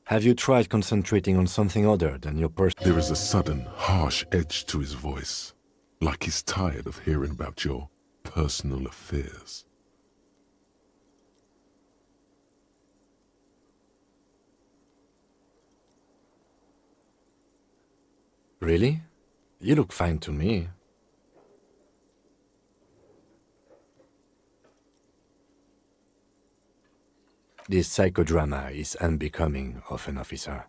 Have you tried concentrating on something other than your personal... There is a sudden, harsh edge to his voice, like he's tired of hearing about your personal affairs. Really? You look fine to me. This psychodrama is unbecoming of an officer.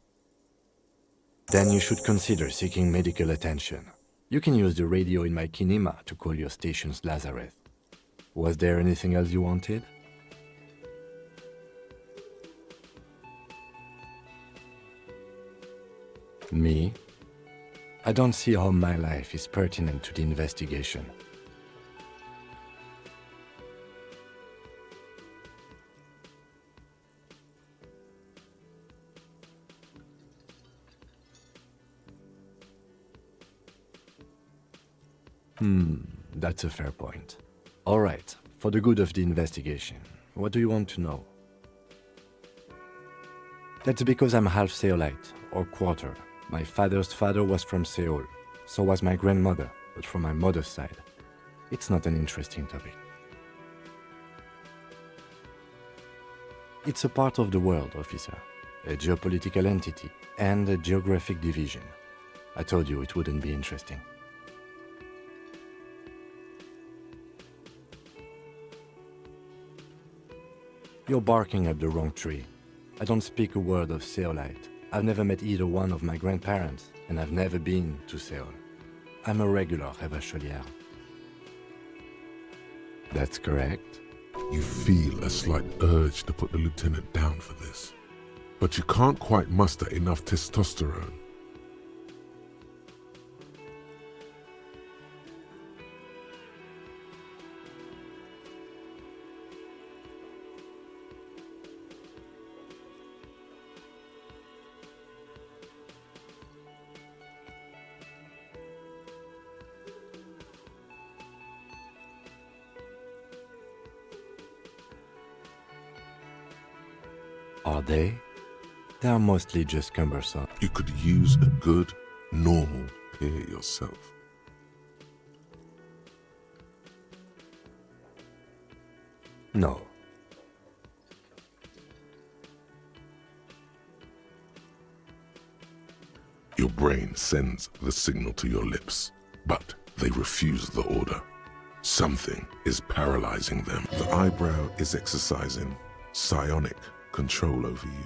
Then you should consider seeking medical attention. You can use the radio in my kinema to call your station's Lazareth. Was there anything else you wanted? Me? I don't see how my life is pertinent to the investigation. That's a fair point. All right, for the good of the investigation, what do you want to know? That's because I'm half Seolite, or quarter. My father's father was from Seoul. So was my grandmother, but from my mother's side. It's not an interesting topic. It's a part of the world, officer. A geopolitical entity and a geographic division. I told you it wouldn't be interesting. You're barking up the wrong tree. I don't speak a word of Seolite. I've never met either one of my grandparents, and I've never been to Seoul. I'm a regular Revacholière. That's correct. You feel a slight urge to put the lieutenant down for this, but you can't quite muster enough testosterone. Are they? They are mostly just cumbersome. You could use a good, normal peer yourself. No. Your brain sends the signal to your lips, but they refuse the order. Something is paralyzing them. The eyebrow is exercising psionic control over you.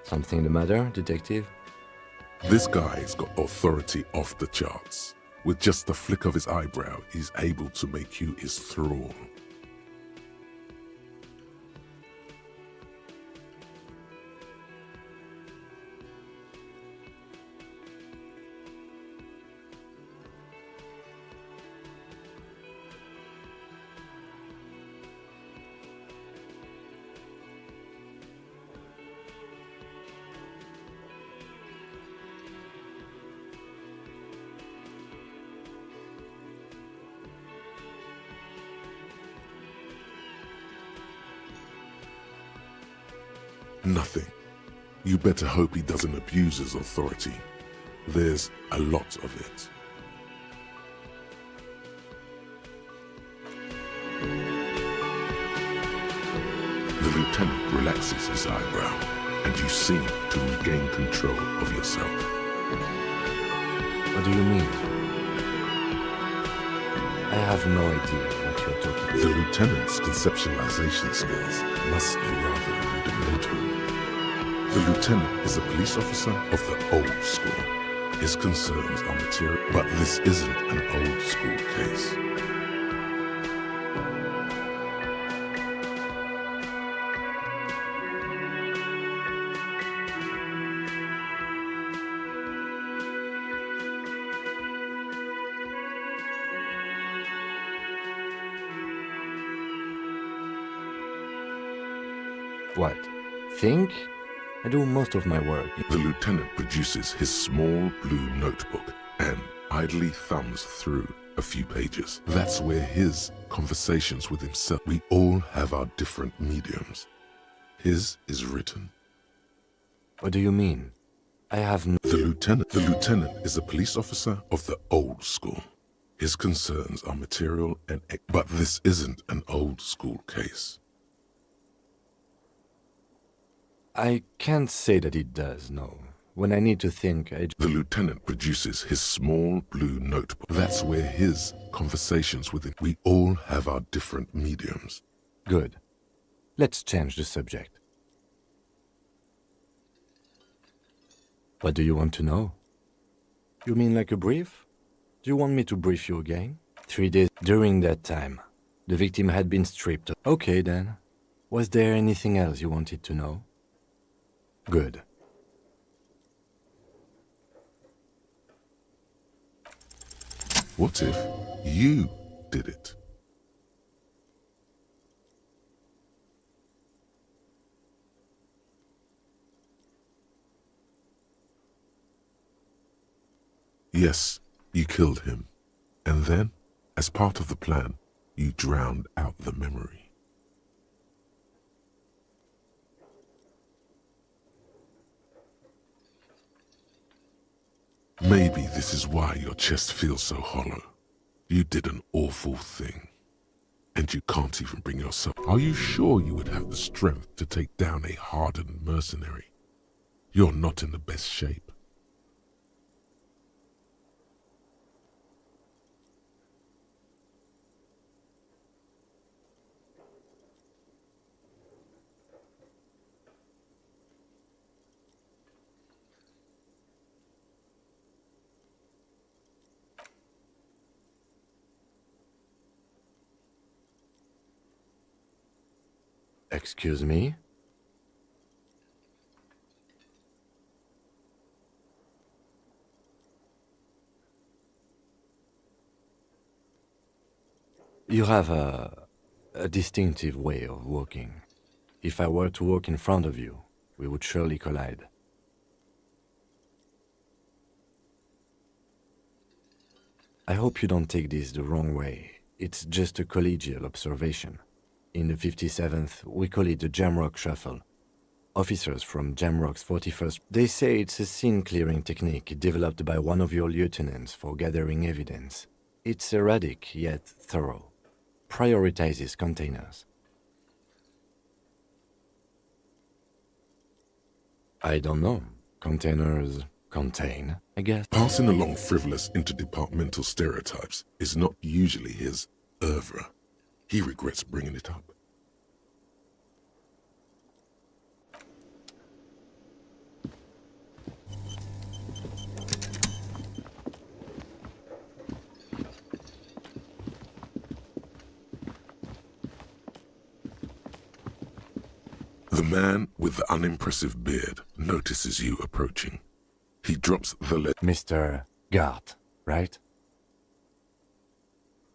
Something the matter, detective? This guy's got authority off the charts. With just the flick of his eyebrow, he's able to make you his thrall. Nothing. You better hope he doesn't abuse his authority. There's a lot of it. The lieutenant relaxes his eyebrow, and you seem to regain control of yourself. What do you mean? I have no idea what you're talking about. The lieutenant's conceptualization skills must be rather rudimentary. The lieutenant is a police officer of the old school. His concerns are material, but this isn't an old school case. What? Think? I do most of my work. The lieutenant produces his small blue notebook and idly thumbs through a few pages. That's where his conversations with himself. We all have our different mediums. His is written. What do you mean? I have no... The lieutenant is a police officer of the old school. His concerns are material and... But this isn't an old school case. I can't say that it does, no. When I need to think, The lieutenant produces his small blue notebook. That's where his conversations with him. We all have our different mediums. Good. Let's change the subject. What do you want to know? You mean like a brief? Do you want me to brief you again? 3 days during that time, the victim had been stripped. Okay then. Was there anything else you wanted to know? Good. What if you did it? Yes, you killed him. And then, as part of the plan, you drowned out the memory. Maybe this is why your chest feels so hollow. You did an awful thing. And you can't even bring yourself. Are you sure you would have the strength to take down a hardened mercenary? You're not in the best shape. Excuse me? You have a distinctive way of walking. If I were to walk in front of you, we would surely collide. I hope you don't take this the wrong way. It's just a collegial observation. In the 57th, we call it the Jamrock Shuffle. Officers from Jamrock's 41st, they say it's a scene-clearing technique developed by one of your lieutenants for gathering evidence. It's erratic, yet thorough. Prioritizes containers. I don't know. Containers contain, I guess. Passing along frivolous interdepartmental stereotypes is not usually his oeuvre. He regrets bringing it up. The man with the unimpressive beard notices you approaching. He drops the Mr. Gart, right?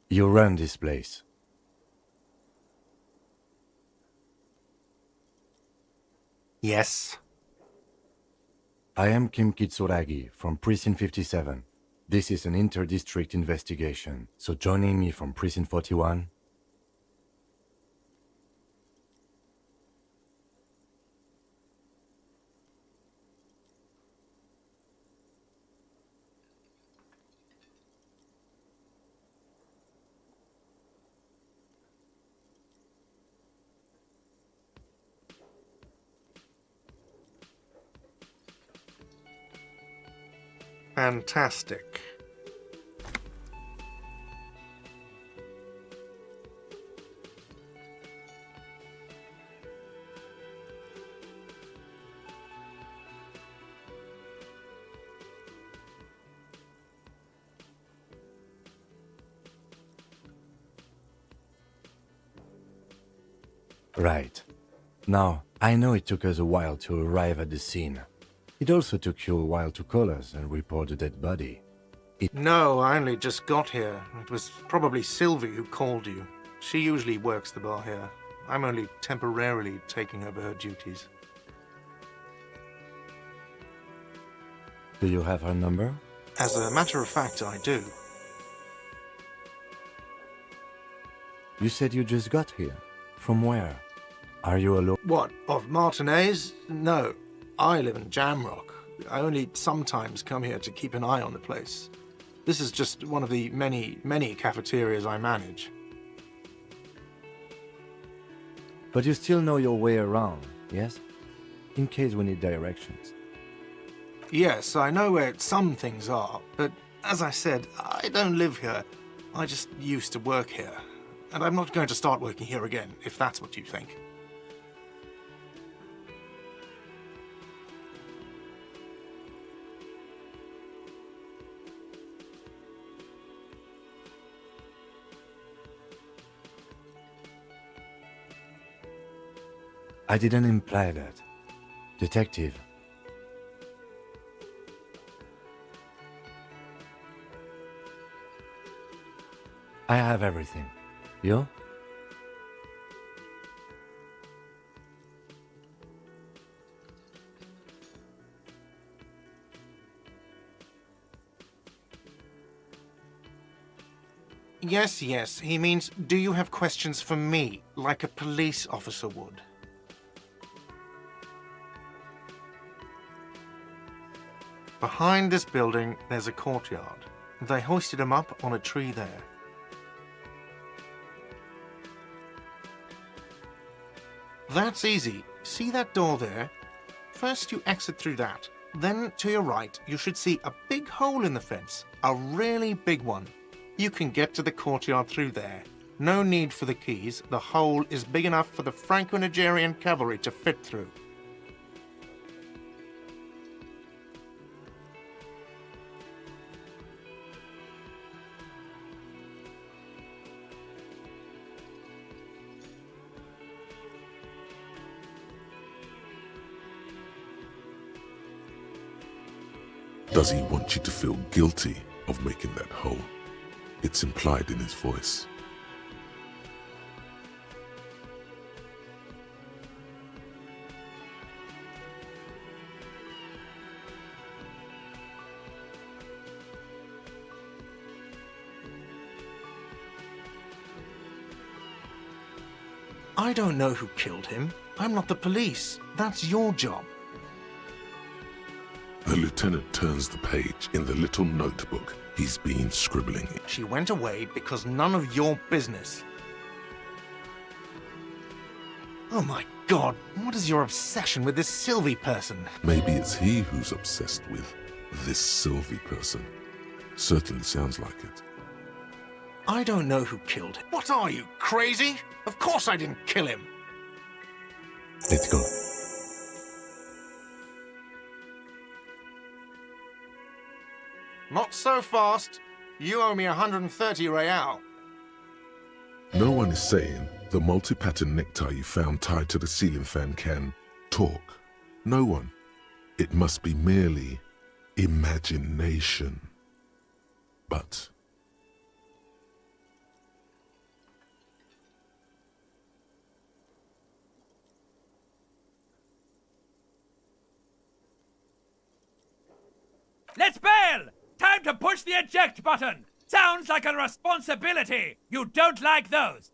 You run this place. Yes. I am Kim Kitsuragi from Precinct 57. This is an inter-district investigation, so joining me from Precinct 41... Fantastic. Right. Now, I know it took us a while to arrive at the scene. It also took you a while to call us and report the dead body. No, I only just got here. It was probably Sylvie who called you. She usually works the bar here. I'm only temporarily taking over her duties. Do you have her number? As a matter of fact, I do. You said you just got here. From where? Are you alone? What, of Martinez? No, I live in Jamrock. I only sometimes come here to keep an eye on the place. This is just one of the many cafeterias I manage. But you still know your way around, yes? In case we need directions. Yes, I know where some things are, but as I said, I don't live here. I just used to work here. And I'm not going to start working here again, if that's what you think. I didn't imply that. Detective. I have everything. You? Yes, he means, do you have questions for me, like a police officer would? Behind this building, there's a courtyard. They hoisted him up on a tree there. That's easy. See that door there? First you exit through that. Then to your right, you should see a big hole in the fence. A really big one. You can get to the courtyard through there. No need for the keys. The hole is big enough for the Franco-Nigerian cavalry to fit through. Does he want you to feel guilty of making that hole? It's implied in his voice. I don't know who killed him. I'm not the police. That's your job. The lieutenant turns the page in the little notebook he's been scribbling in. She went away because none of your business. Oh my God, what is your obsession with this Sylvie person? Maybe it's he who's obsessed with this Sylvie person. Certainly sounds like it. I don't know who killed him. What are you, crazy? Of course I didn't kill him. Let's go. Not so fast. You owe me 130 real. No one is saying the multi-pattern necktie you found tied to the ceiling fan can talk. No one. It must be merely imagination. But let's bail! Time to push the eject button! Sounds like a responsibility! You don't like those!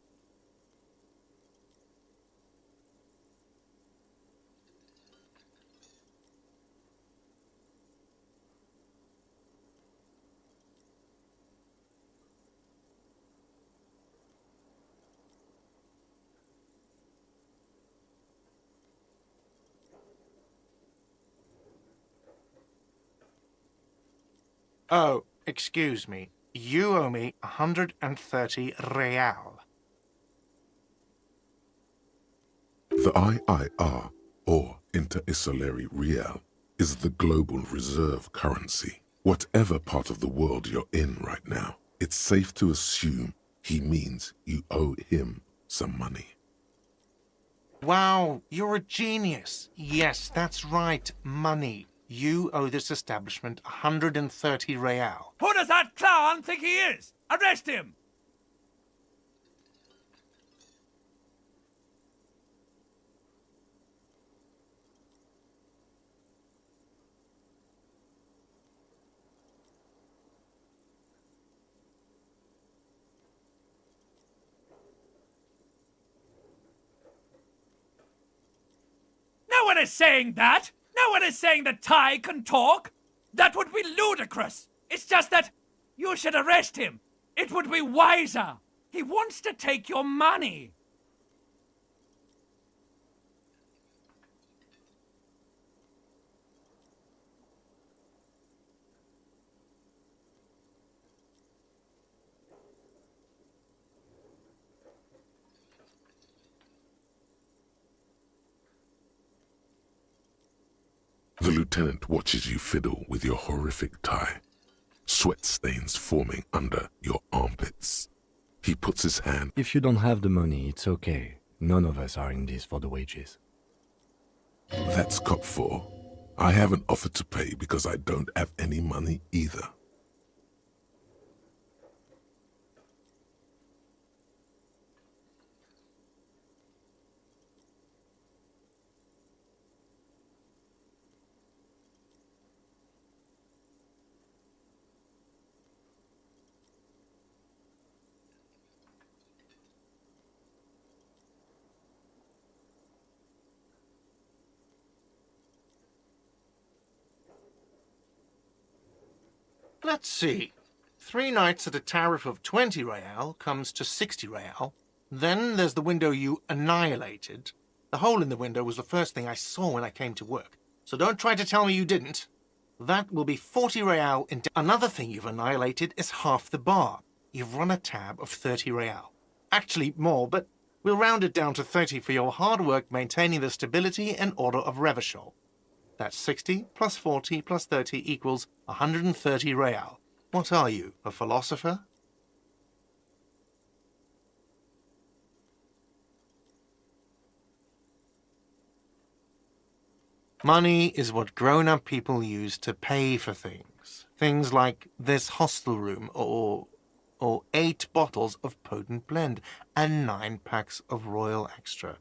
Oh, excuse me. You owe me 130 real. the IIR, or Inter-Isolary Real, is the global reserve currency. Whatever part of the world you're in right now, it's safe to assume he means you owe him some money. Wow, you're a genius. Yes, that's right, money. You owe this establishment 130 real. Who does that clown think he is? Arrest him! No one is saying that! No one is saying that Ty can talk! That would be ludicrous! It's just that you should arrest him! It would be wiser! He wants to take your money! The lieutenant watches you fiddle with your horrific tie, sweat stains forming under your armpits. He puts his hand... If you don't have the money, it's okay. None of us are in this for the wages. That's cop 4. I haven't offered to pay because I don't have any money either. Let's see. 3 nights at a tariff of 20 real comes to 60 real. Then there's the window you annihilated. The hole in the window was the first thing I saw when I came to work. So don't try to tell me you didn't. That will be 40 real. Another thing you've annihilated is half the bar. You've run a tab of 30 real. Actually more, but we'll round it down to 30 for your hard work maintaining the stability and order of Revachol. That's 60 plus 40 plus 30 equals 130 real. What are you, a philosopher? Money is what grown-up people use to pay for things. Things like this hostel room or 8 bottles of potent blend and 9 packs of Royal Extra.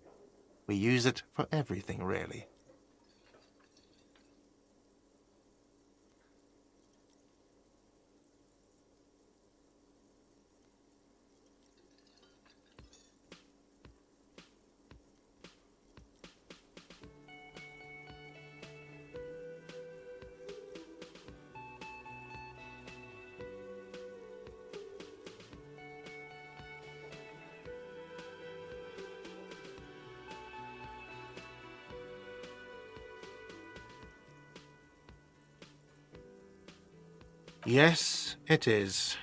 We use it for everything, really. Yes, it is.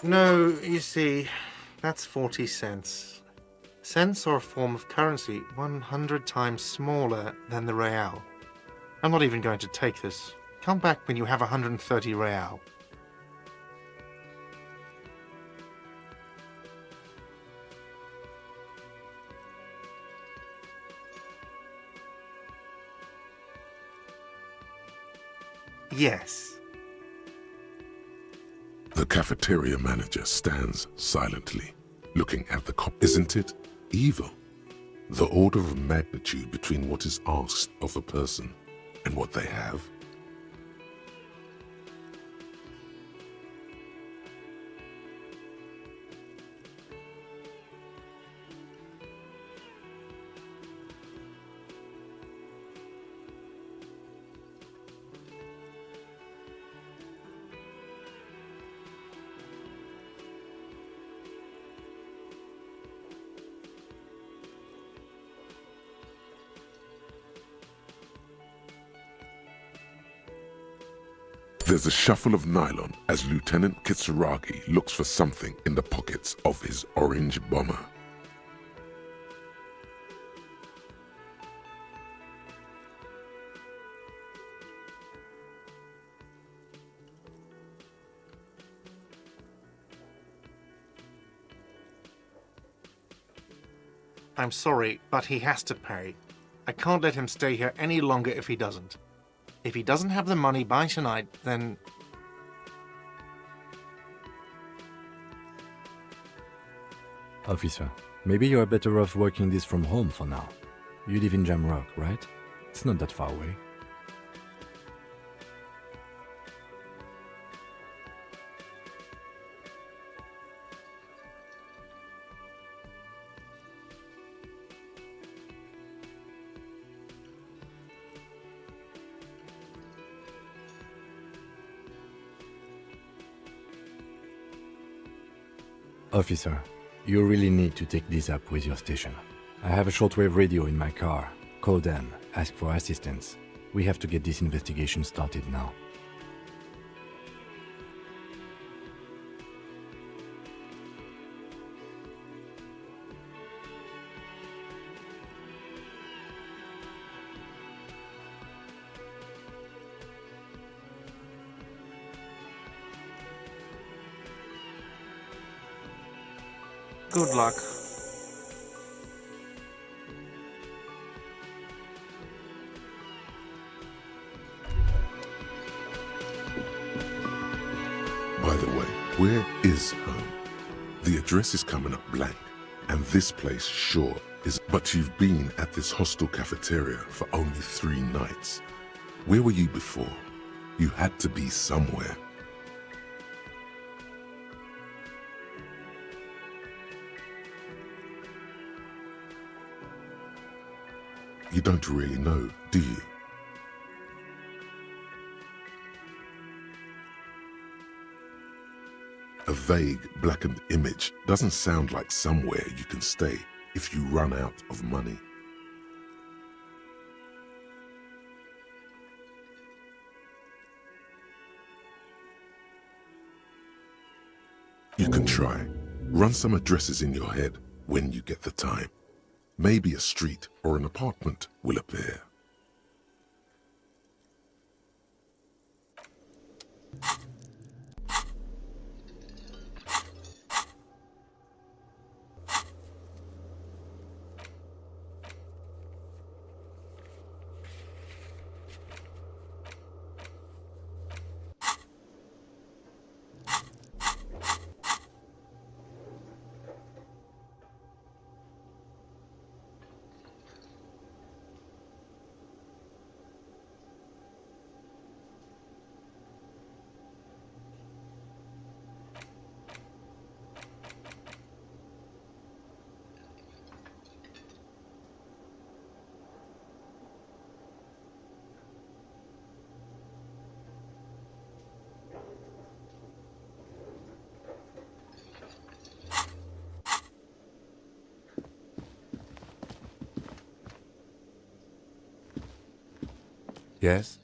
No, you see, that's 40 cents. Cents are a form of currency 100 times smaller than the real. I'm not even going to take this. Come back when you have 130 real. Yes. The cafeteria manager stands silently, looking at the cop. Isn't it evil? The order of magnitude between what is asked of a person and what they have. There's a shuffle of nylon as Lieutenant Kitsuragi looks for something in the pockets of his orange bomber. I'm sorry, but he has to pay. I can't let him stay here any longer if he doesn't. If he doesn't have the money by tonight, then... Officer, maybe you're better off working this from home for now. You live in Jamrock, right? It's not that far away. Officer, you really need to take this up with your station. I have a shortwave radio in my car. Call them, ask for assistance. We have to get this investigation started now. Good luck. By the way, where is home? The address is coming up blank, and this place sure is. But you've been at this hostel cafeteria for only 3 nights. Where were you before? You had to be somewhere. You don't really know, do you? A vague, blackened image doesn't sound like somewhere you can stay if you run out of money. You can try. Run some addresses in your head when you get the time. Maybe a street or an apartment will appear. Yes?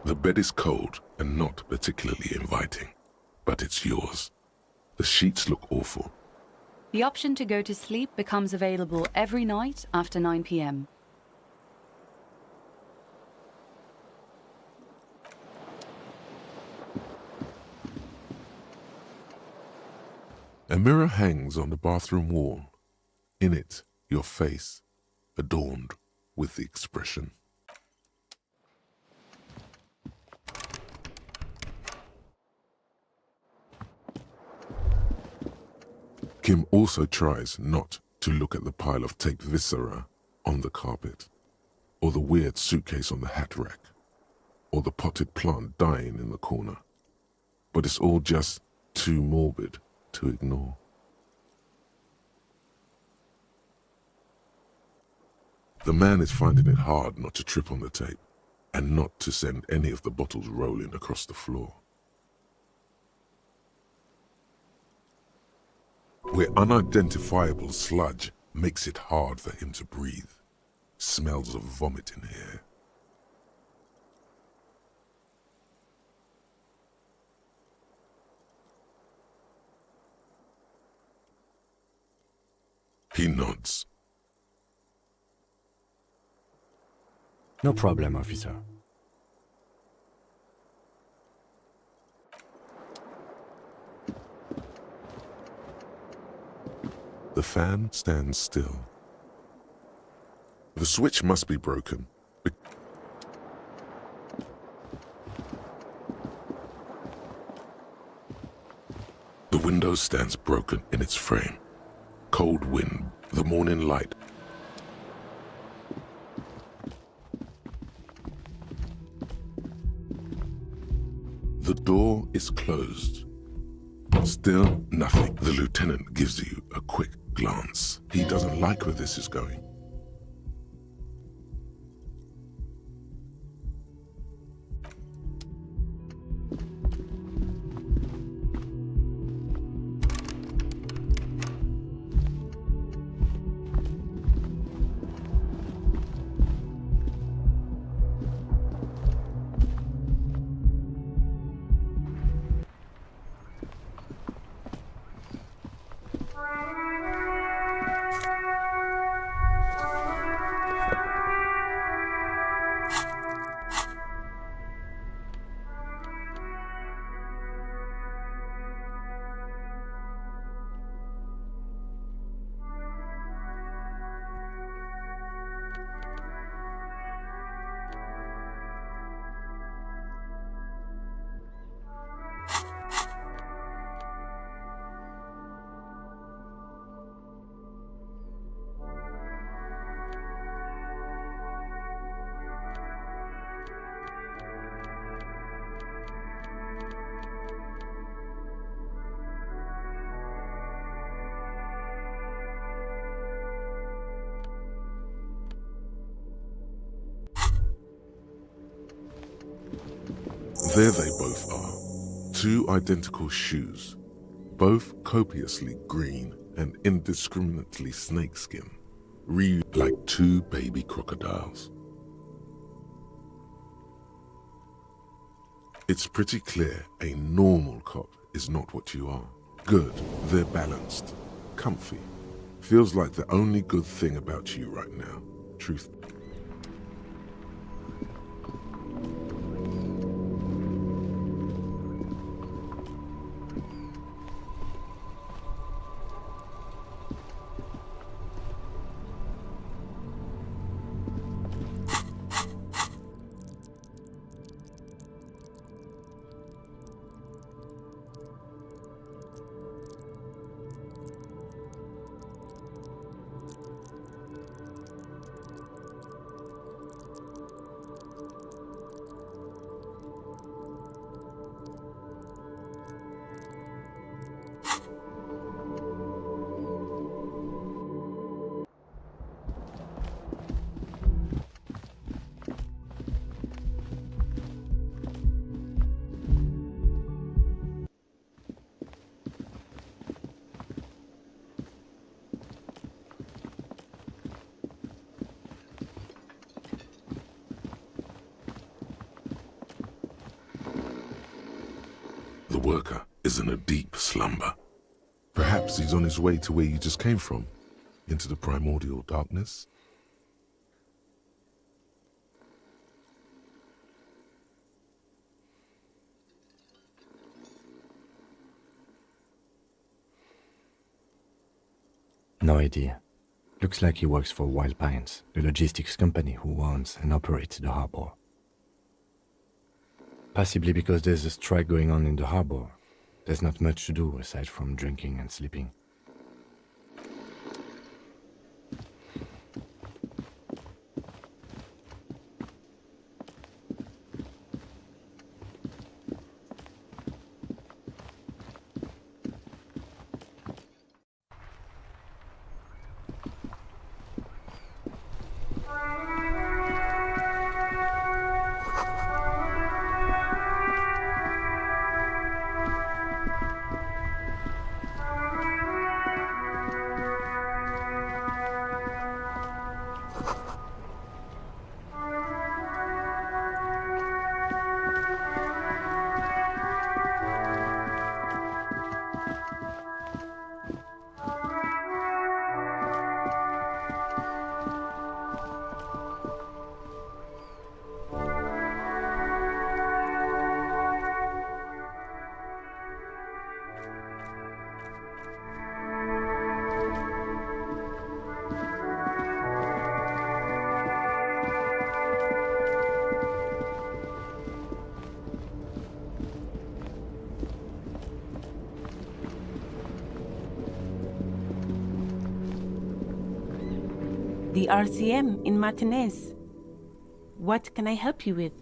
The bed is cold and not particularly inviting, but it's yours. The sheets look awful. The option to go to sleep becomes available every night after 9 p.m. A mirror hangs on the bathroom wall. In it, your face, adorned with the expression. Kim also tries not to look at the pile of taped viscera on the carpet, or the weird suitcase on the hat rack, or the potted plant dying in the corner. But it's all just too morbid to ignore. The man is finding it hard not to trip on the tape, and not to send any of the bottles rolling across the floor. Where unidentifiable sludge makes it hard for him to breathe. Smells of vomit in here. He nods. No problem, officer. The fan stands still. The switch must be broken. The window stands broken in its frame. Cold wind, the morning light. The door is closed. Still nothing. The lieutenant gives you a quick glance. He doesn't like where this is going. There they both are. Two identical shoes, both copiously green and indiscriminately snakeskin, read like two baby crocodiles. It's pretty clear a normal cop is not what you are. Good, they're balanced, comfy. Feels like the only good thing about you right now. Truth. The worker is in a deep slumber. Perhaps he's on his way to where you just came from, into the primordial darkness. No idea. Looks like he works for Wild Pines, the logistics company who owns and operates the harbor. Possibly because there's a strike going on in the harbor. There's not much to do aside from drinking and sleeping. The RCM in Martinez. What can I help you with?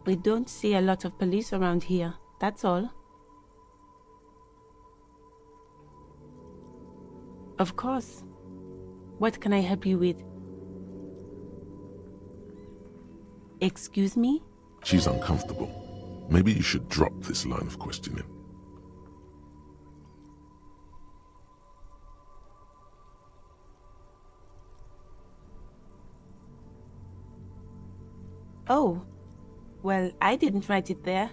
We don't see a lot of police around here, that's all. Of course. What can I help you with? Excuse me? She's uncomfortable. Maybe you should drop this line of questioning. Oh, well, I didn't write it there.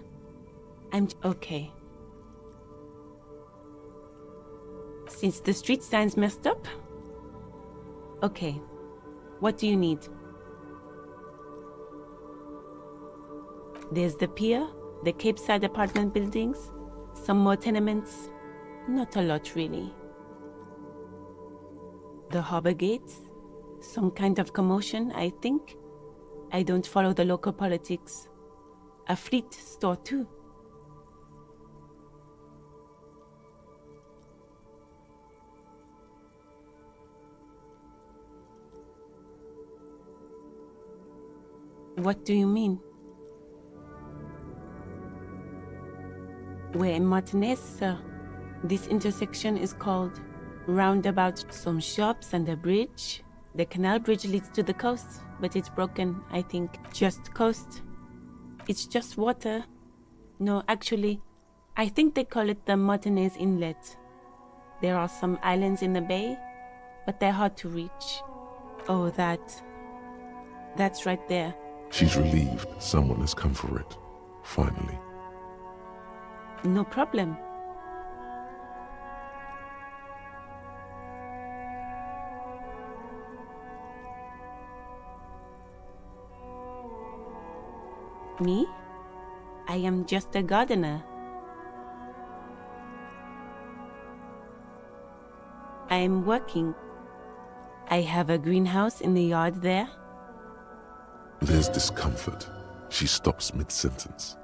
I'm okay. Since the street sign's messed up? Okay. What do you need? There's the pier, the Cape Side apartment buildings, some more tenements. Not a lot, really. The harbor gates, some kind of commotion, I think. I don't follow the local politics. A fleet store, too. What do you mean? We're in Martinez, sir. This intersection is called Roundabout. Some shops and a bridge. The canal bridge leads to the coast, but it's broken, I think. Just coast. It's just water. No, actually, I think they call it the Martinez Inlet. There are some islands in the bay, but they're hard to reach. Oh, that's right there. She's relieved someone has come for it. Finally. No problem. Me? I am just a gardener. I am working. I have a greenhouse in the yard there. There's discomfort. She stops mid-sentence.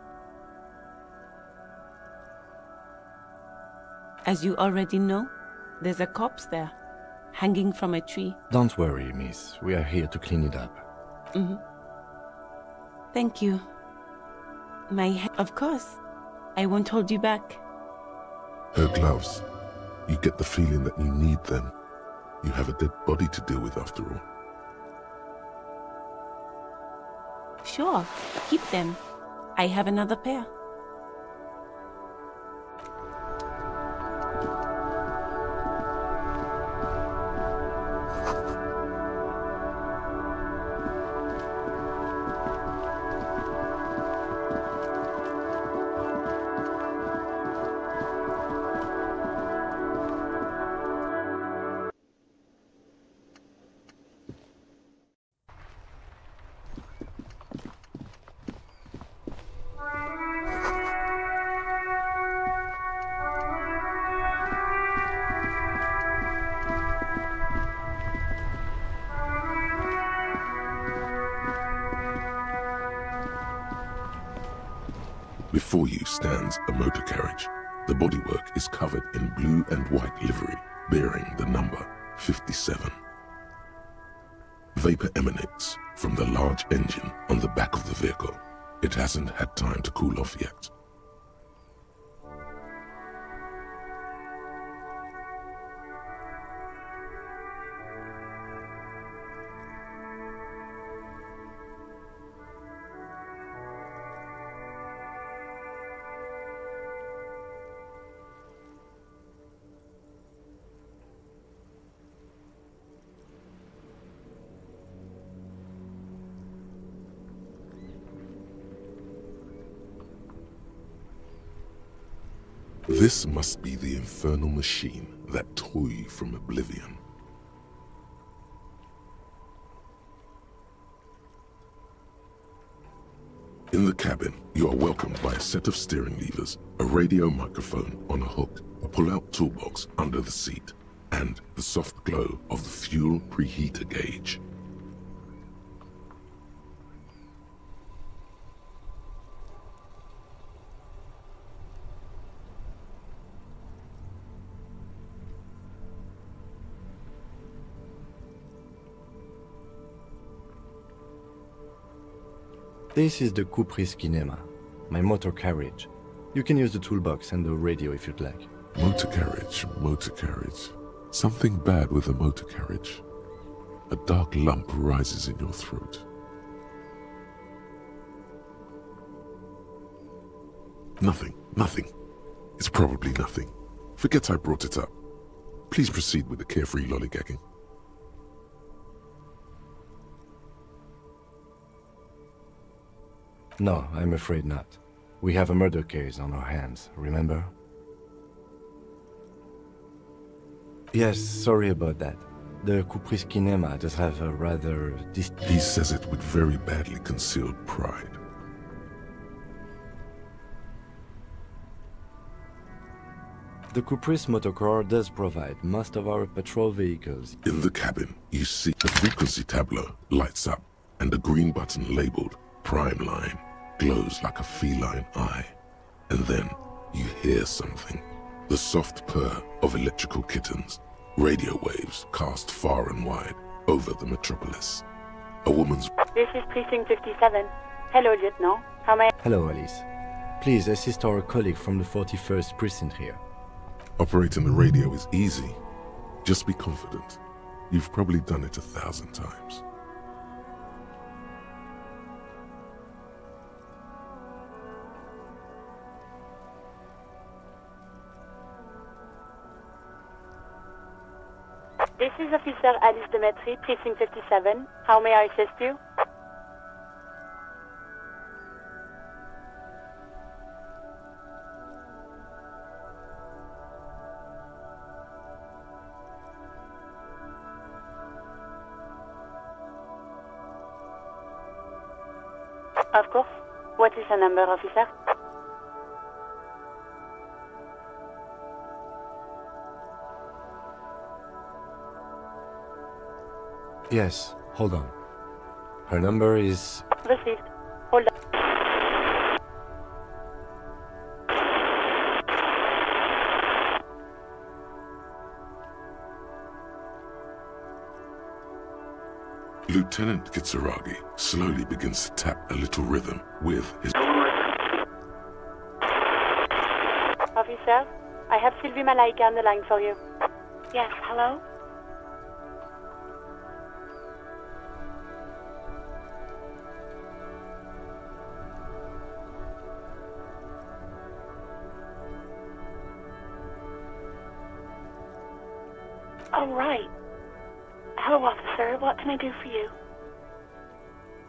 As you already know, there's a corpse there, hanging from a tree. Don't worry, miss. We are here to clean it up. Thank you. Of course. I won't hold you back. Her gloves. You get the feeling that you need them. You have a dead body to deal with after all. Sure, keep them. I have another pair. Before you stands a motor carriage. The bodywork is covered in blue and white livery, bearing the number 57. Vapor emanates from the large engine on the back of the vehicle. It hasn't had time to cool off yet. This must be the infernal machine that tore you from oblivion. In the cabin, you are welcomed by a set of steering levers, a radio microphone on a hook, a pull-out toolbox under the seat, and the soft glow of the fuel preheater gauge. This is the Caprice Kinema, my motor carriage. You can use the toolbox and the radio if you'd like. Motor carriage, motor carriage. Something bad with a motor carriage. A dark lump rises in your throat. Nothing. It's probably nothing. Forget I brought it up. Please proceed with the carefree lollygagging. No, I'm afraid not. We have a murder case on our hands, remember? Yes, sorry about that. The Caprice Kinema does have a rather He says it with very badly concealed pride. The Caprice motorcar does provide most of our patrol vehicles. In the cabin, you see the frequency tableau lights up, and a green button labeled Prime Line glows like a feline eye. And then you hear something. The soft purr of electrical kittens. Radio waves cast far and wide over the metropolis. A woman's... This is Precinct 57. Hello, Lieutenant. How may I... Hello, Alice. Please assist our colleague from the 41st Precinct here. Operating the radio is easy. Just be confident. You've probably done it 1,000 times. This is Officer Alice Demetri, Precinct 57. How may I assist you? Of course. What is the number, officer? Yes, hold on. Her number is... Received. Hold on. Lieutenant Kitsuragi slowly begins to tap a little rhythm with his... Officer, I have Sylvie Malaika on the line for you. Yes, hello? Oh, right. Hello, officer. What can I do for you?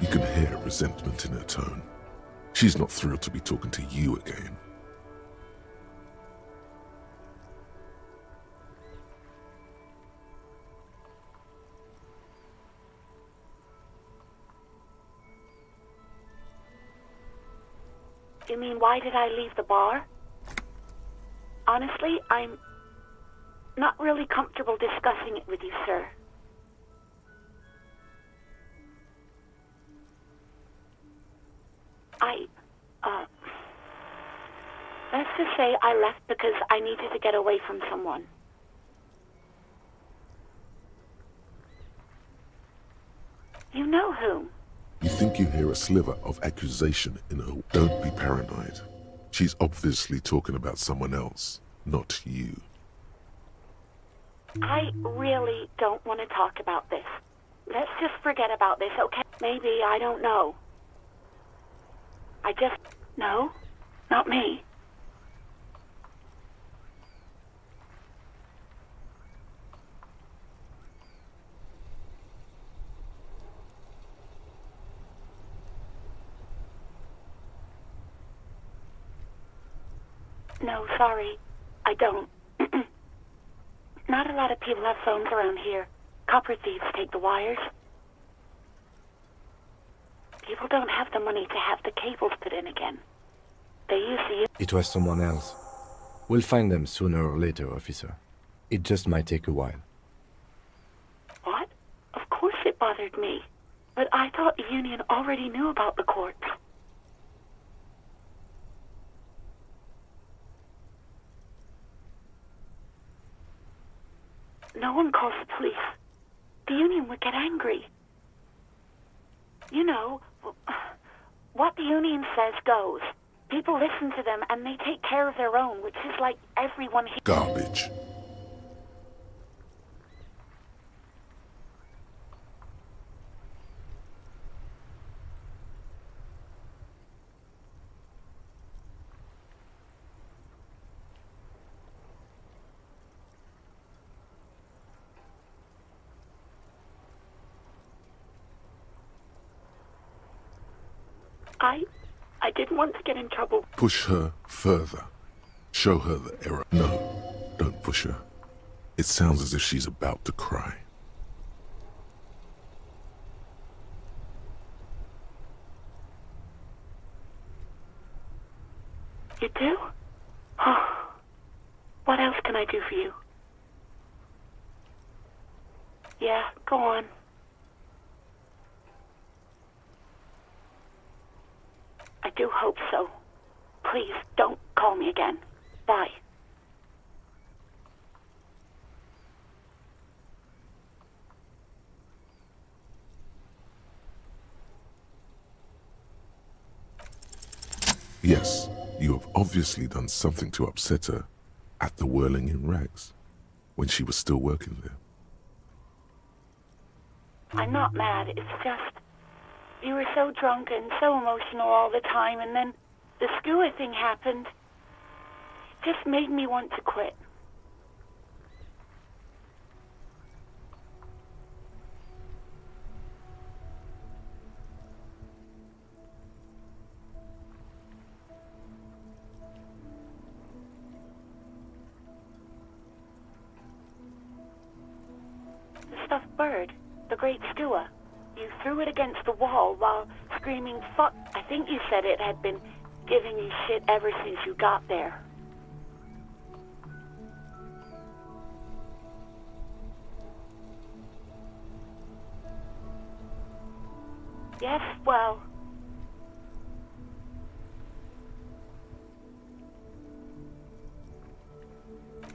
You can hear resentment in her tone. She's not thrilled to be talking to you again. You mean, why did I leave the bar? Honestly, I'm not really comfortable discussing it with you, sir. Let's just say I left because I needed to get away from someone. You know whom? You think you hear a sliver of accusation in her. Don't be paranoid. She's obviously talking about someone else, not you. I really don't want to talk about this. Let's just forget about this, okay? Maybe, I don't know. No, not me. No, sorry. I don't. Not a lot of people have phones around here. Copper thieves take the wires. People don't have the money to have the cables put in again. They usually... It was someone else. We'll find them sooner or later, officer. It just might take a while. What? Of course it bothered me. But I thought the union already knew about the corpse. No one calls the police. The union would get angry. You know, what the union says goes. People listen to them and they take care of their own, which is like everyone here. Garbage. I didn't want to get in trouble. Push her further. Show her the error. No, don't push her. It sounds as if she's about to cry. You do? Oh, what else can I do for you? Yeah, go on. I do hope so. Please, don't call me again. Bye. Yes, you have obviously done something to upset her at the Whirling in Rags, when she was still working there. I'm not mad, it's just... You were so drunk and so emotional all the time, and then the skua thing happened. It just made me want to quit. The stuffed bird, the great skua. You threw it against the wall while screaming, fuck. I think you said it had been giving you shit ever since you got there. Yes, well...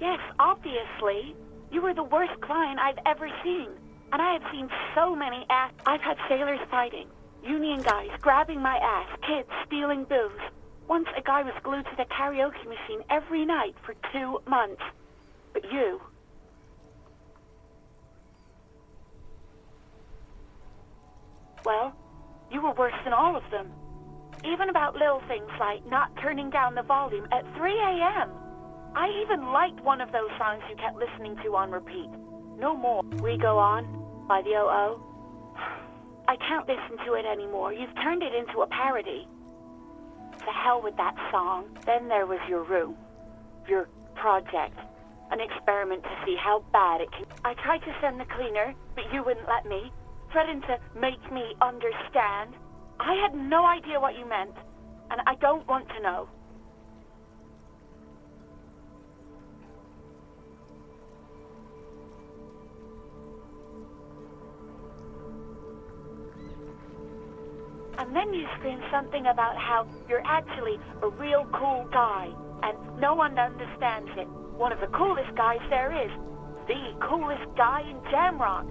Yes, obviously. You were the worst client I've ever seen. And I have seen so many I've had sailors fighting, union guys grabbing my ass, kids stealing booze. Once a guy was glued to the karaoke machine every night for 2 months. But you... Well, you were worse than all of them. Even about little things like not turning down the volume at 3 a.m. I even liked one of those songs you kept listening to on repeat. No More. We Go On by the O.O. I can't listen to it anymore. You've turned it into a parody. To hell with that song. Then there was your room. Your project. An experiment to see how bad it can... I tried to send the cleaner, but you wouldn't let me. Threatened to make me understand. I had no idea what you meant, and I don't want to know. And then you scream something about how you're actually a real cool guy, and no one understands it. One of the coolest guys there is. The coolest guy in Jamrock.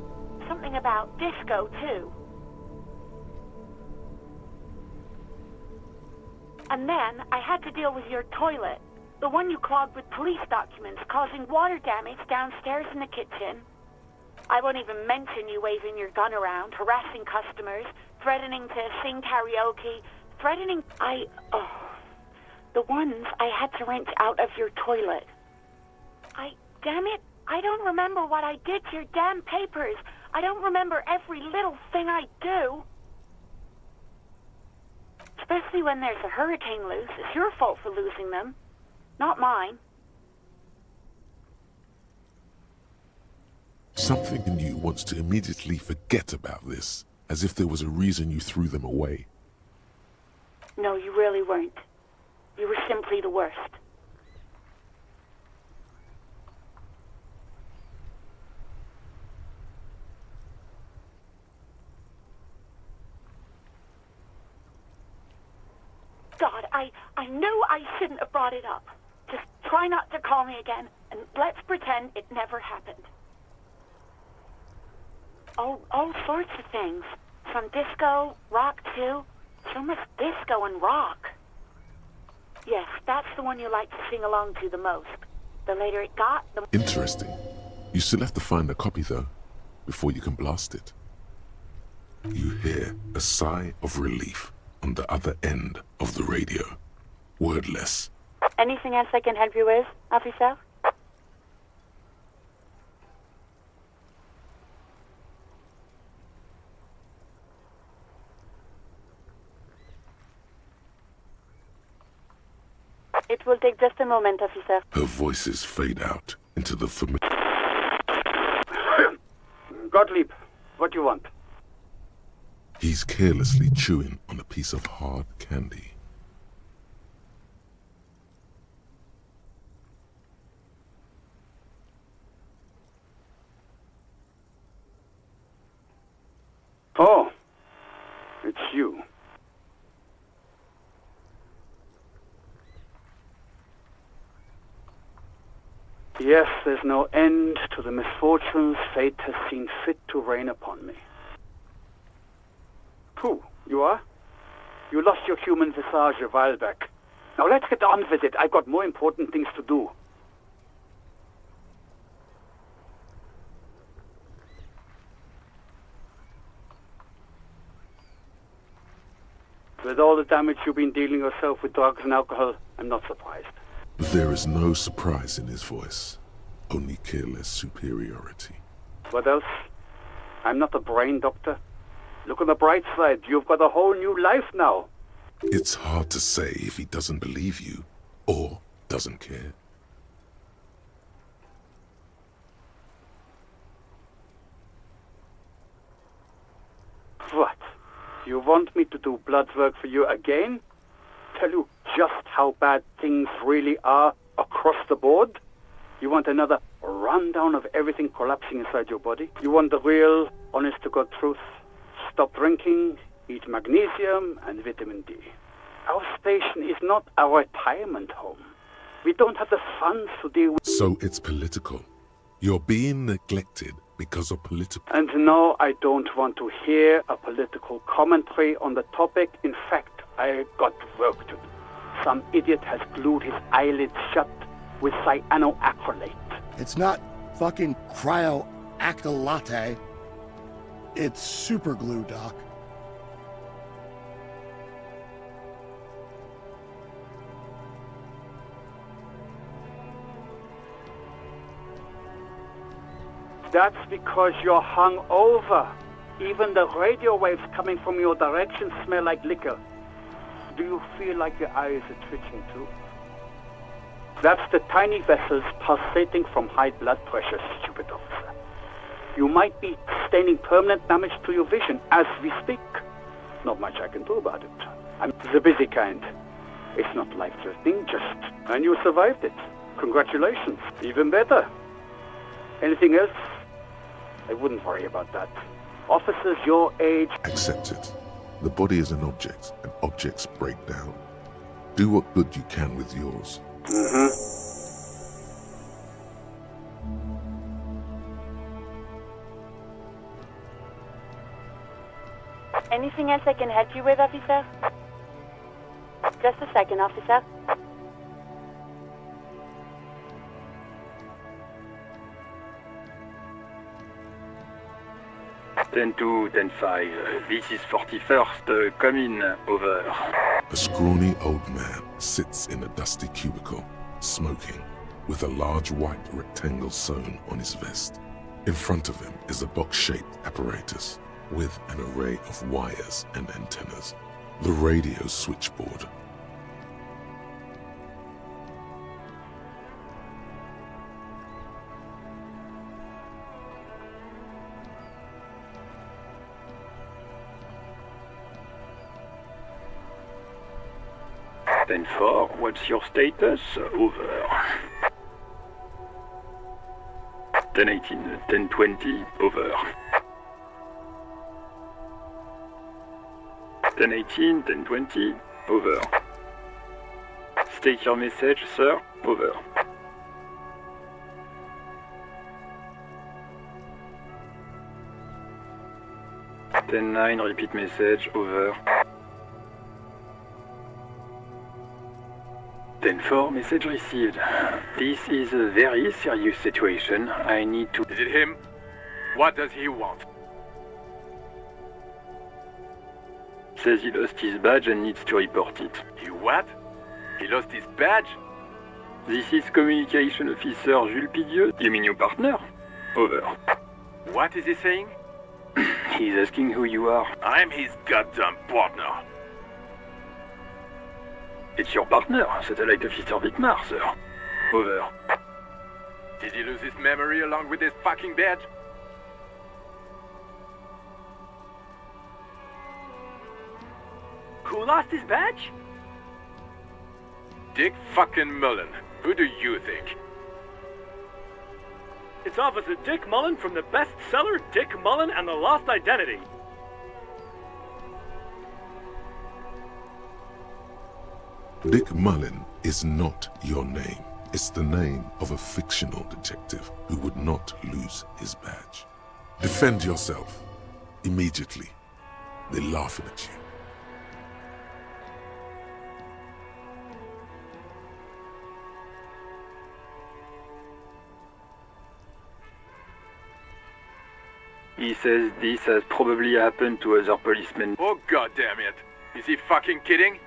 Something about disco, too. And then I had to deal with your toilet. The one you clogged with police documents, causing water damage downstairs in the kitchen. I won't even mention you waving your gun around, harassing customers, threatening to sing karaoke, threatening... the ones I had to wrench out of your toilet. Damn it, I don't remember what I did to your damn papers. I don't remember every little thing I do. Especially when there's a hurricane loose. It's your fault for losing them, not mine. Something in you wants to immediately forget about this, as if there was a reason you threw them away. No, you really weren't. You were simply the worst. God, I knew I shouldn't have brought it up. Just try not to call me again, and let's pretend it never happened. All sorts of things. From disco, rock too. So much disco and rock. Yes, that's the one you like to sing along to the most. The later it got, the... Interesting. You still have to find a copy, though, before you can blast it. You hear a sigh of relief on the other end of the radio. Wordless. Anything else I can help you with, officer? It will take just a moment, officer. Her voices fade out into the familiar... Gottlieb, what do you want? He's carelessly chewing on a piece of hard candy. Oh, it's you. Yes, there's no end to the misfortunes fate has seen fit to rain upon me. Who? You are? You lost your human visage a while back. Now let's get on with it. I've got more important things to do. With all the damage you've been dealing yourself with drugs and alcohol, I'm not surprised. There is no surprise in his voice, only careless superiority. What else? I'm not a brain doctor. Look on the bright side, you've got a whole new life now. It's hard to say if he doesn't believe you, or doesn't care. What? You want me to do blood work for you again? Tell you just how bad things really are across the board? You want another rundown of everything collapsing inside your body? You want the real, honest-to-God truth? Stop drinking, eat magnesium and vitamin D. Our station is not a retirement home. We don't have the funds to deal with... So it's political. You're being neglected because of political... And no, I don't want to hear a political commentary on the topic. In fact, I got work to do. Some idiot has glued his eyelids shut with cyanoacrylate. It's not fucking cryoacrylate. It's super glue, Doc. That's because you're hungover. Even the radio waves coming from your direction smell like liquor. Do you feel like your eyes are twitching too? That's the tiny vessels pulsating from high blood pressure, stupid officer. You might be sustaining permanent damage to your vision as we speak. Not much I can do about it. I'm the busy kind. It's not life-threatening, just... And you survived it. Congratulations. Even better. Anything else? I wouldn't worry about that. Officers your age... Accept it. The body is an object, and objects break down. Do what good you can with yours. Anything else I can help you with, officer? Just a second, officer. 10-2, 10-5. This is 41st, come in, over. A scrawny old man sits in a dusty cubicle, smoking, with a large white rectangle sewn on his vest. In front of him is a box-shaped apparatus with an array of wires and antennas. The radio switchboard. Ten 4, what's your status? Over. 10-18, 10-20, over. 10-18, 10-20, over. State your message, sir, over. 10-9, repeat message, over. 10-4, message received. This is a very serious situation. I need to... Is it him? What does he want? Says he lost his badge and needs to report it. He what? He lost his badge? This is Communication Officer Jules Pidieux. You mean your partner? Over. What is he saying? He's asking who you are. I'm his goddamn partner. It's your partner, Satellite Officer Vitmar, sir. Over. Did he lose his memory along with his fucking badge? Who lost his badge? Dick fucking Mullen. Who do you think? It's Officer Dick Mullen from the bestseller Dick Mullen and the Lost Identity. Dick Mullen is not your name. It's the name of a fictional detective who would not lose his badge. Defend yourself. Immediately. They're laughing at you. He says this has probably happened to other policemen. Oh, God damn it! Is he fucking kidding?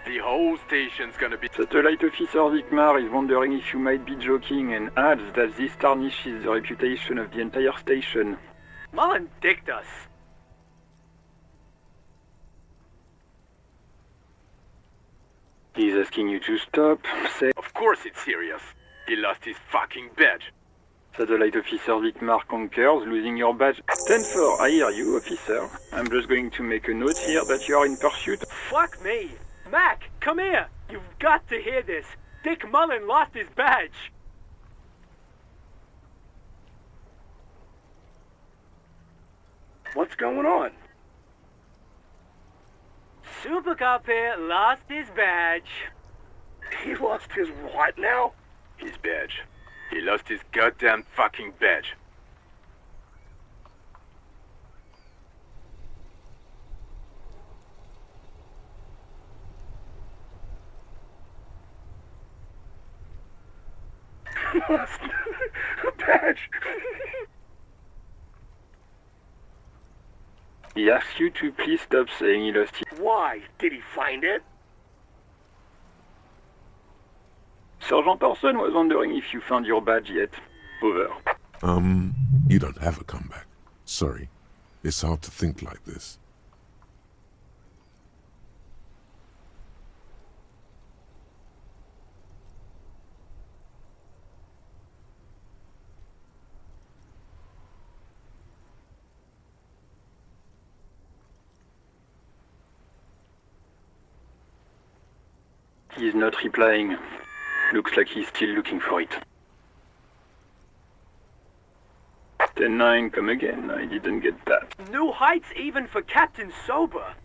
The whole station's gonna be... Satellite Officer Vikmar is wondering if you might be joking and adds that this tarnishes the reputation of the entire station. Mullen dicked us. He's asking you to stop, say... Of course it's serious. He lost his fucking badge. Satellite Officer Vikmar concurs, losing your badge. 10-4, I hear you, officer. I'm just going to make a note here that you are in pursuit. Fuck me. Mac, come here. You've got to hear this. Dick Mullen lost his badge. What's going on? Supercop here lost his badge. He lost his what now? His badge. He lost his goddamn fucking badge. Lost a badge. He asks you to please stop saying he lost it. Why? Did he find it? Sergeant Orson was wondering if you found your badge yet. Over. You don't have a comeback. Sorry. It's hard to think like this. He's not replying. Looks like he's still looking for it. 10-9, come again. I didn't get that. New heights even for Captain Sober.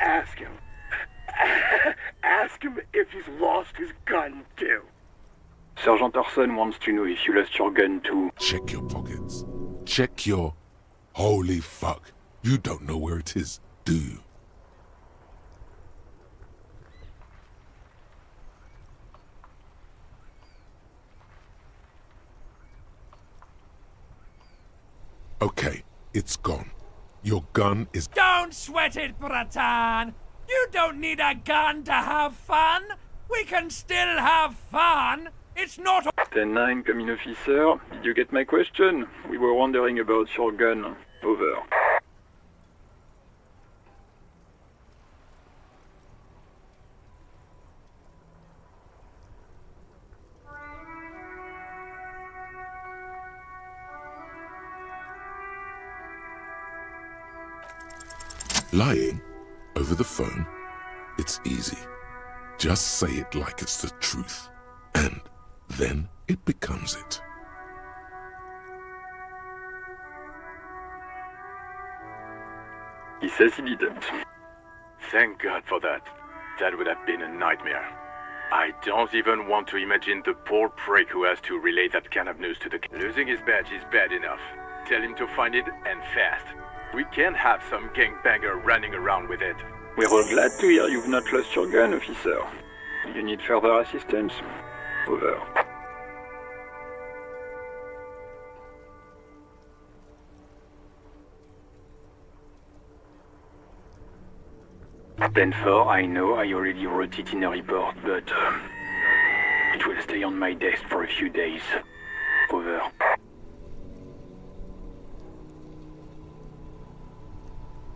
Ask him. Ask him if he's lost his gun, too. Sergeant Orson wants to know if you lost your gun too. Check your pockets. Check your... Holy fuck. You don't know where it is, do you? Okay, it's gone. Your gun is... Don't sweat it, Bratan! You don't need a gun to have fun! We can still have fun! It's not... 10-9, come in, officer. Did you get my question? We were wondering about your gun. Over. Lying over the phone, it's easy. Just say it like it's the truth, and then it becomes it. He says he didn't. Thank God for that. That would have been a nightmare. I don't even want to imagine the poor prick who has to relay that kind of news to the... Losing his badge is bad enough. Tell him to find it, and fast. We can't have some gangbanger running around with it. We're all glad to hear you've not lost your gun, officer. You need further assistance. Over. Ben-4, I know I already wrote it in a report, but it will stay on my desk for a few days. Over.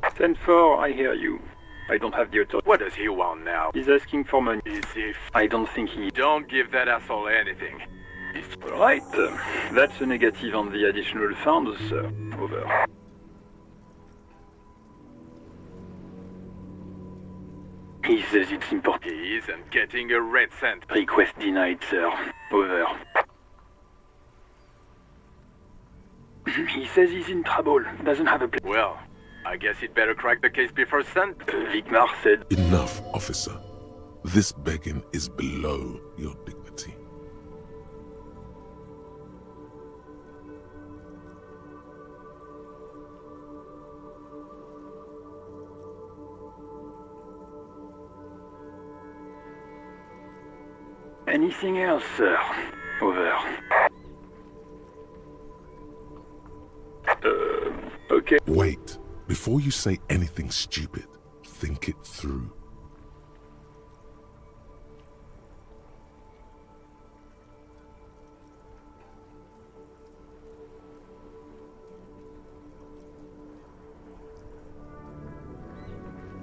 10-4, I hear you. I don't have the authority. What does he want now? He's asking for money. Is he... I don't think he... Don't give that asshole anything. Alright, that's a negative on the additional funds, sir. Over. He says it's important. He isn't getting a red cent. Request denied, sir. Over. He says he's in trouble. Doesn't have a plan. Well, I guess he'd better crack the case before Sun. Vikmar said... Enough, officer. This begging is below your dignity. Anything else, sir? Over. Okay. Wait. Before you say anything stupid, think it through.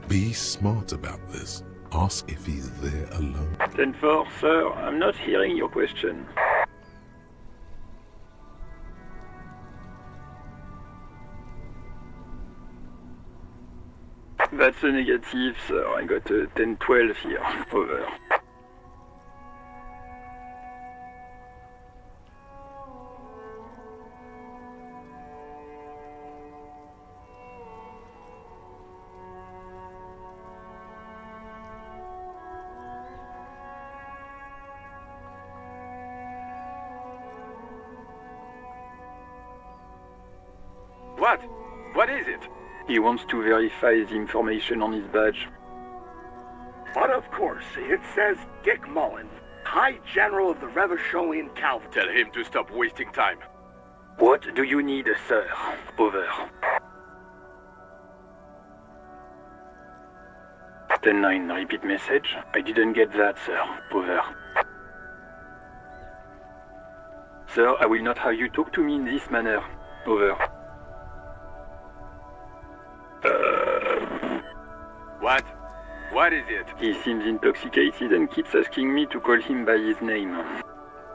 Be smart about this. Ask if he's there alone. 10-4, sir, I'm not hearing your question. That's a negative, sir. I got a 10-12 here. Over. What? What is it? He wants to verify the information on his badge. But of course, it says Dick Mullen, High General of the Revacholian Cavalry. Tell him to stop wasting time. What do you need, sir? Over. 10-9, repeat message. I didn't get that, sir. Over. Sir, I will not have you talk to me in this manner. Over. What? What is it? He seems intoxicated and keeps asking me to call him by his name.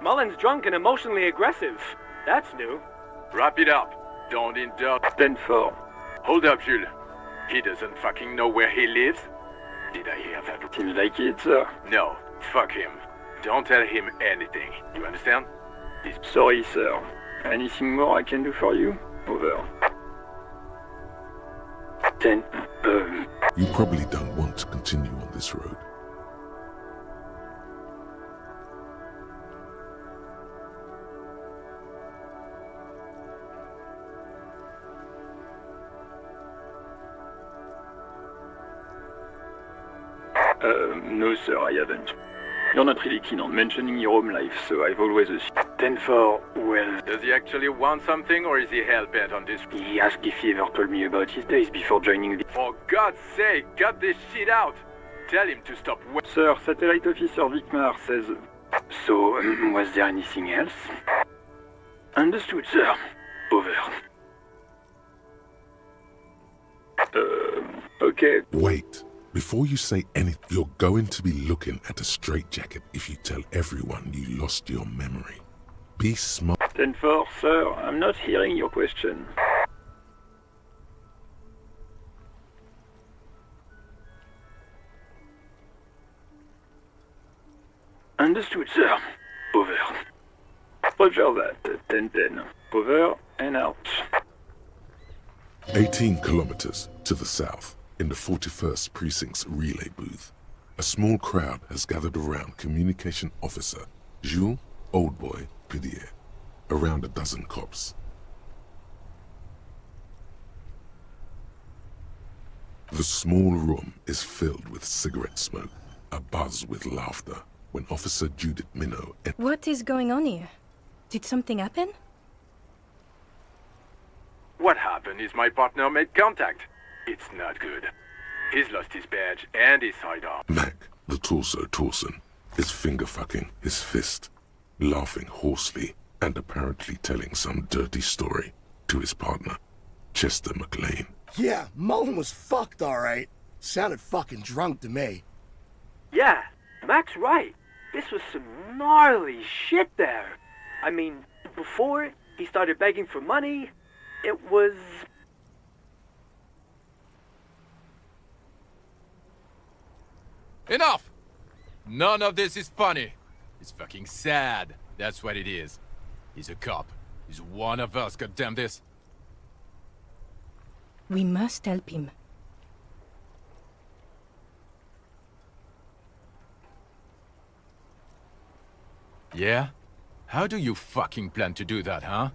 Mullen's drunk and emotionally aggressive. That's new. Wrap it up. Don't indulge. 10-4. Hold up, Jules. He doesn't fucking know where he lives? Did I hear that? Seems like it, sir. No, fuck him. Don't tell him anything. You understand? Sorry, sir. Anything more I can do for you? Over. 10. You probably don't want to continue on this road. No, sir, I haven't. You're not really keen on mentioning your home life, so I've always assumed. 10-4, well... Does he actually want something, or is he hell-bent on this? He asked if he ever told me about his days before joining the... For God's sake, cut this shit out! Tell him to stop Sir, Satellite Officer Vicmar says... So, was there anything else? Understood, sir. Over. Okay. Wait. Before you say anything, you're going to be looking at a straitjacket if you tell everyone you lost your memory. Be smart. 10-4, sir, I'm not hearing your question. Understood, sir. Over. Roger that. 10-10. Over and out. 18 kilometers to the south, in the 41st Precinct's relay booth, a small crowd has gathered around Communication Officer Jules Oldboy Pidier, around a dozen cops. The small room is filled with cigarette smoke, abuzz with laughter, when Officer Judith Minot... What is going on here? Did something happen? What happened is my partner made contact. It's not good. He's lost his badge and his sidearm. Mac, the torso Torson, is finger-fucking his fist, laughing hoarsely and apparently telling some dirty story to his partner, Chester McLean. Yeah, Mullen was fucked, alright. Sounded fucking drunk to me. Yeah, Mac's right. This was some gnarly shit there. I mean, before he started begging for money, it was... Enough! None of this is funny. It's fucking sad. That's what it is. He's a cop. He's one of us, goddamn this. We must help him. Yeah? How do you fucking plan to do that, huh?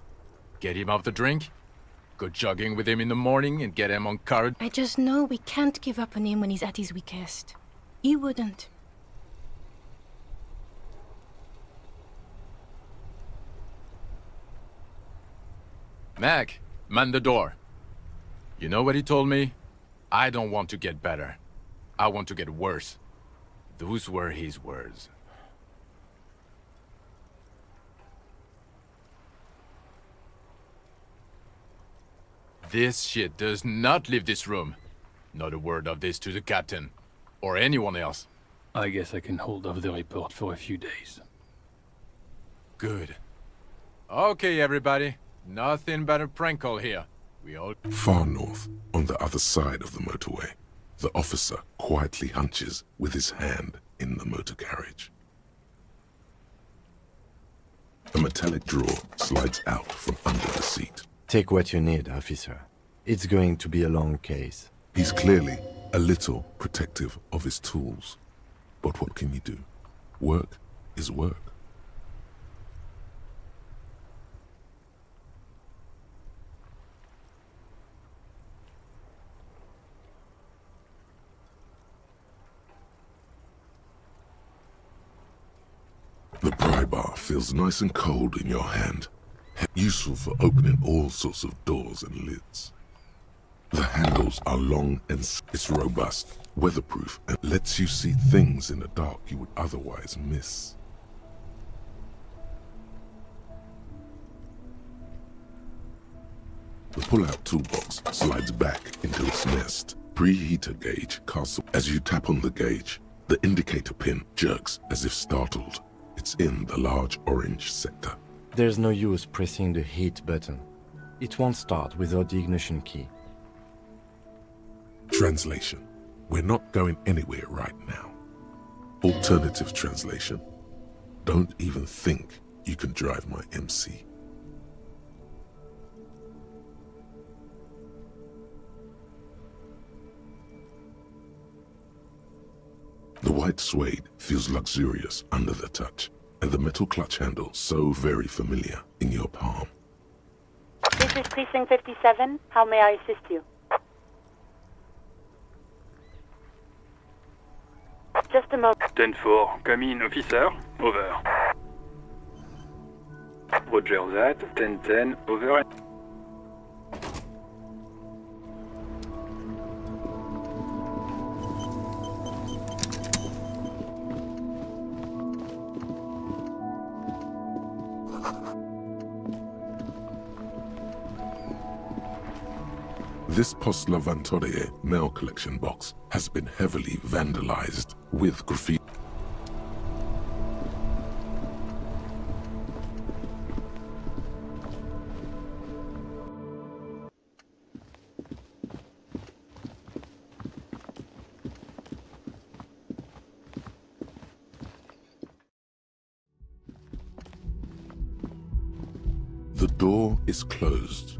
Get him off the drink? Go jogging with him in the morning and get him on card? I just know we can't give up on him when he's at his weakest. He wouldn't. Mac, man the door. You know what he told me? I don't want to get better. I want to get worse. Those were his words. This shit does not leave this room. Not a word of this to the captain. Or anyone else. I guess I can hold off the report for a few days. Good. Okay, everybody. Nothing but a prank call here. We all... Far north, on the other side of the motorway, the officer quietly hunches with his hand in the motor carriage. A metallic drawer slides out from under the seat. Take what you need, officer. It's going to be a long case. He's clearly a little protective of his tools. But what can you do? Work is work. The pry bar feels nice and cold in your hand, useful for opening all sorts of doors and lids. The handles are long and it's robust, weatherproof, and lets you see things in the dark you would otherwise miss. The pull-out toolbox slides back into its nest. Preheater gauge casts. As you tap on the gauge, the indicator pin jerks as if startled. It's in the large orange sector. There's no use pressing the heat button. It won't start without the ignition key. Translation. We're not going anywhere right now. Alternative translation. Don't even think you can drive my MC. The white suede feels luxurious under the touch, and the metal clutch handle so very familiar in your palm. This is Precinct 57. How may I assist you? Just a moment. 10-4, come in, officer. Over. Roger that. 10-10, over. This Post Lavantorie mail collection box has been heavily vandalized with graffiti. The door is closed.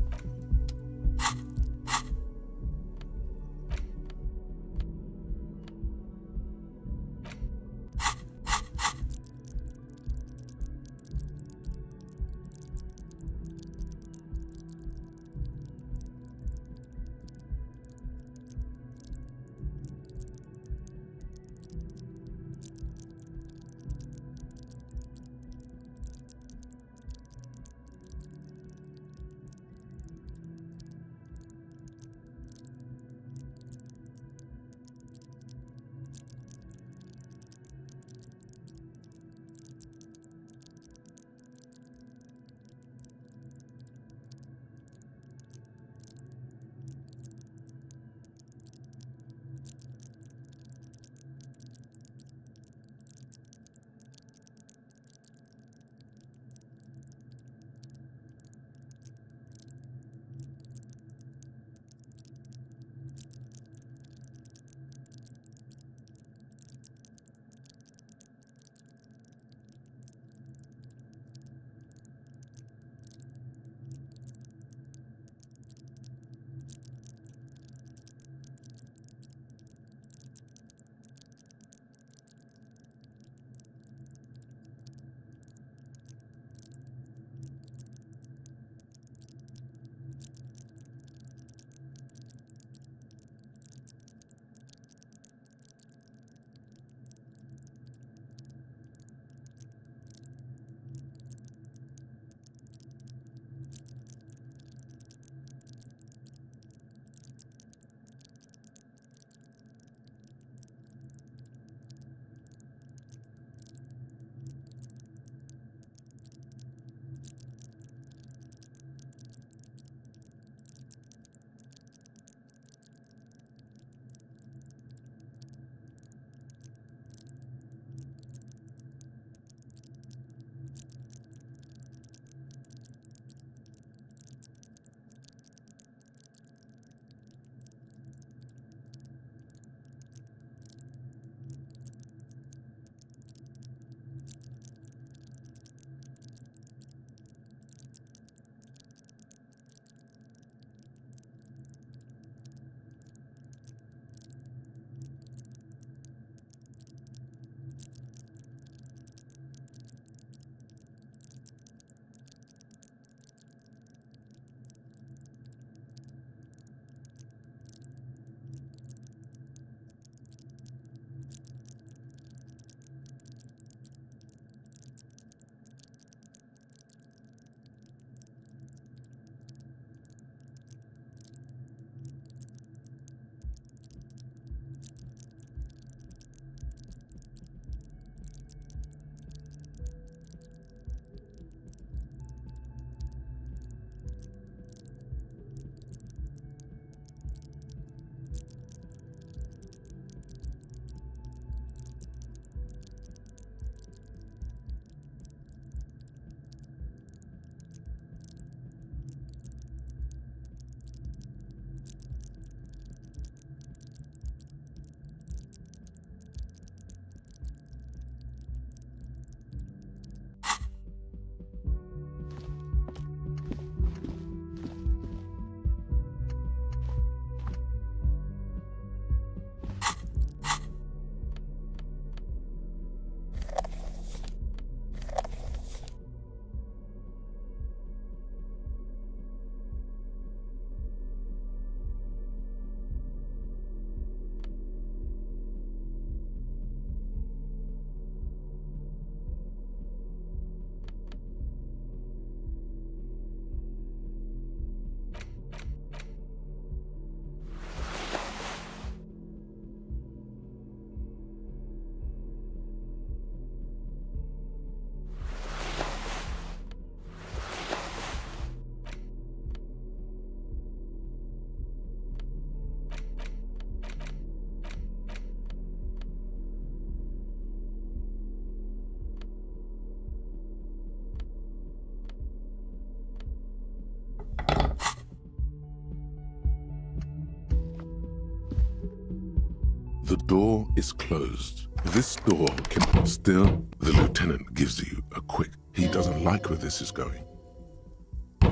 The door is closed. This door can still... The lieutenant gives you a quick... He doesn't like where this is going.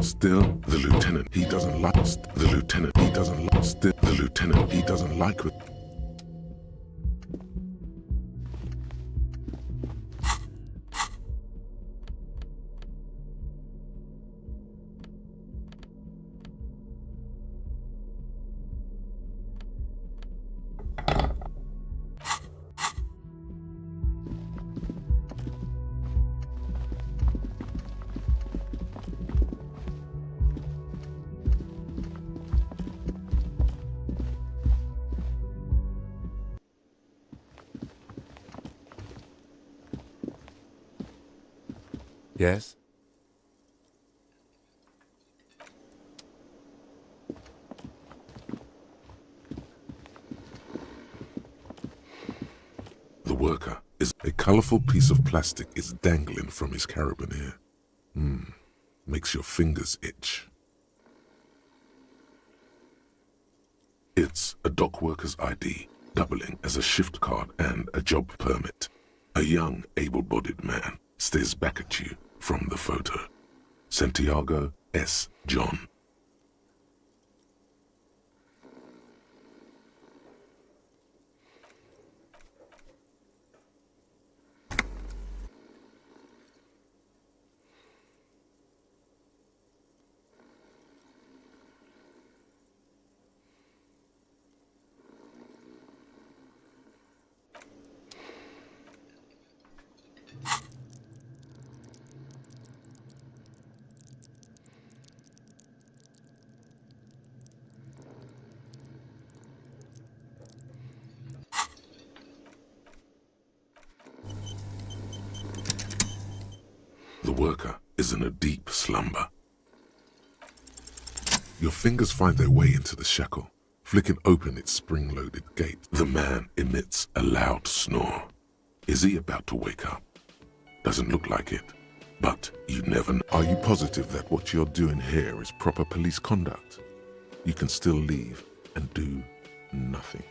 Still, the lieutenant, he doesn't like... The lieutenant, he doesn't like... Still, the lieutenant, he doesn't like what... Yes? The worker is... A colorful piece of plastic is dangling from his carabiner. Makes your fingers itch. It's a dock worker's ID, doubling as a shift card and a job permit. A young, able-bodied man stares back at you from the photo. Santiago S. John. The worker is in a deep slumber. Your fingers find their way into the shackle, flicking open its spring-loaded gate. The man emits a loud snore. Is he about to wake up? Doesn't look like it, but you never know. Are you positive that what you're doing here is proper police conduct? You can still leave and do nothing.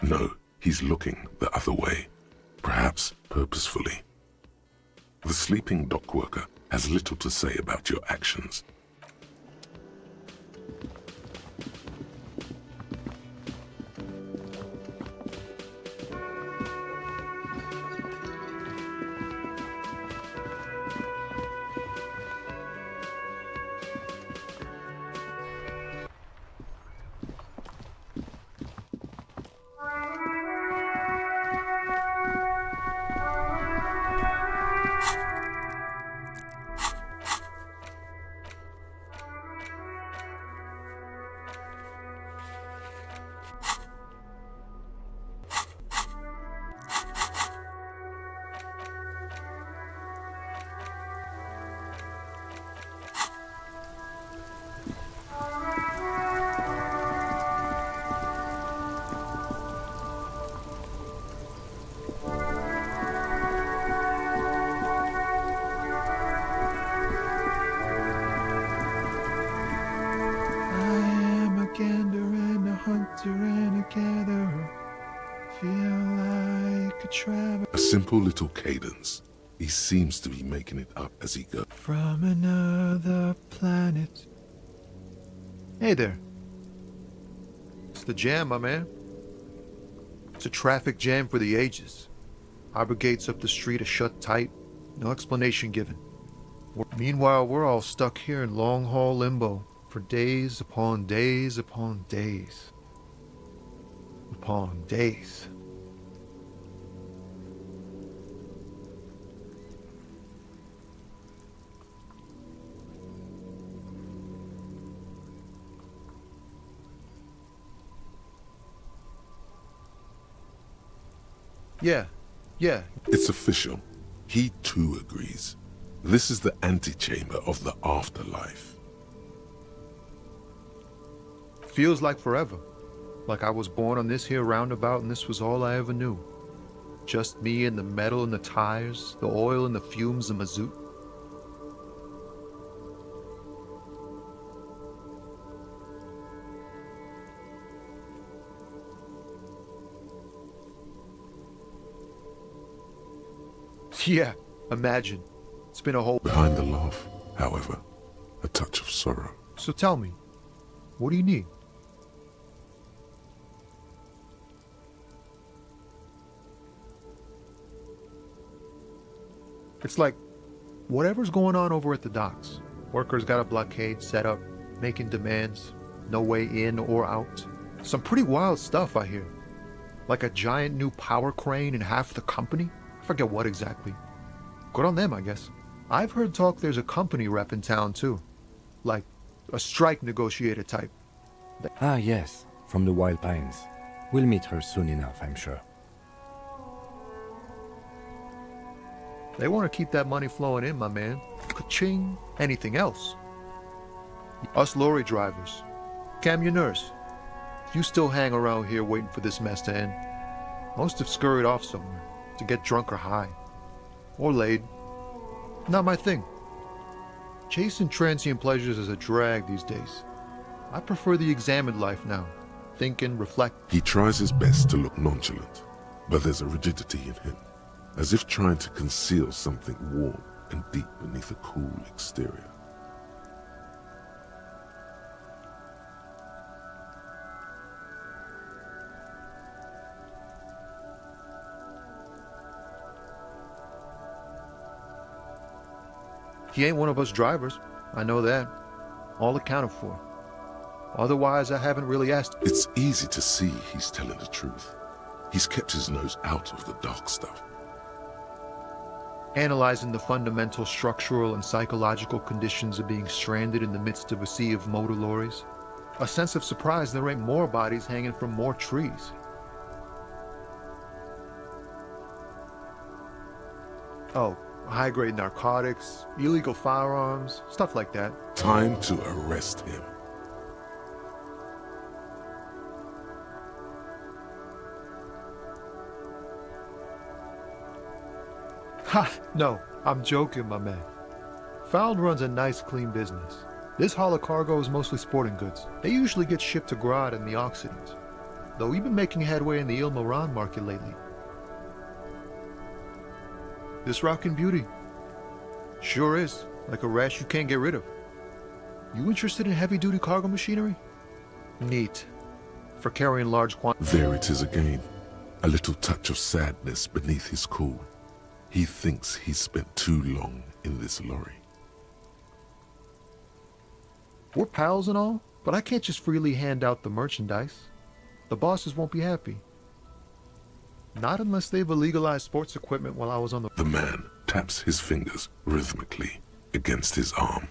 No, he's looking the other way, perhaps purposefully. The sleeping dock worker has little to say about your actions. A simple little cadence. He seems to be making it up as he goes. From another planet. Hey there. It's the jam, my man. It's a traffic jam for the ages. Harbor gates up the street are shut tight. No explanation given. Meanwhile, we're all stuck here in long-haul limbo for days upon days upon days. Upon days. Yeah. It's official. He too agrees. This is the antechamber of the afterlife. Feels like forever. Like I was born on this here roundabout and this was all I ever knew. Just me and the metal and the tires, the oil and the fumes of mazout. Yeah, imagine. It's been a whole... Behind the laugh, however, a touch of sorrow. So tell me, what do you need? It's like, whatever's going on over at the docks. Workers got a blockade set up, making demands, no way in or out. Some pretty wild stuff, I hear. Like a giant new power crane in half the company? I forget what exactly. Good on them, I guess. I've heard talk there's a company rep in town, too. Like, a strike negotiator type. Ah, yes, from the Wild Pines. We'll meet her soon enough, I'm sure. They want to keep that money flowing in, my man. Ka-ching. Anything else? Us lorry drivers. Camionneurs. You still hang around here waiting for this mess to end. Most have scurried off somewhere to get drunk or high. Or laid. Not my thing. Chasing transient pleasures is a drag these days. I prefer the examined life now. Thinking, reflect. He tries his best to look nonchalant, but there's a rigidity in him, as if trying to conceal something warm and deep beneath a cool exterior. He ain't one of us drivers. I know that. All accounted for. Otherwise, I haven't really asked. It's easy to see he's telling the truth. He's kept his nose out of the dark stuff. Analyzing the fundamental structural and psychological conditions of being stranded in the midst of a sea of motor lorries. A sense of surprise there ain't more bodies hanging from more trees. Oh, high-grade narcotics, illegal firearms, stuff like that. Time to arrest him. Ha! No, I'm joking, my man. Found runs a nice, clean business. This haul of cargo is mostly sporting goods. They usually get shipped to Grad and the Occident, though we've been making headway in the Il Moran market lately. This rockin' beauty. Sure is, like a rash you can't get rid of. You interested in heavy-duty cargo machinery? Neat. For carrying large quantities. There it is again. A little touch of sadness beneath his cool. He thinks he's spent too long in this lorry. We're pals and all, but I can't just freely hand out the merchandise. The bosses won't be happy. Not unless they've illegalized sports equipment while I was on the... The man taps his fingers rhythmically against his arm.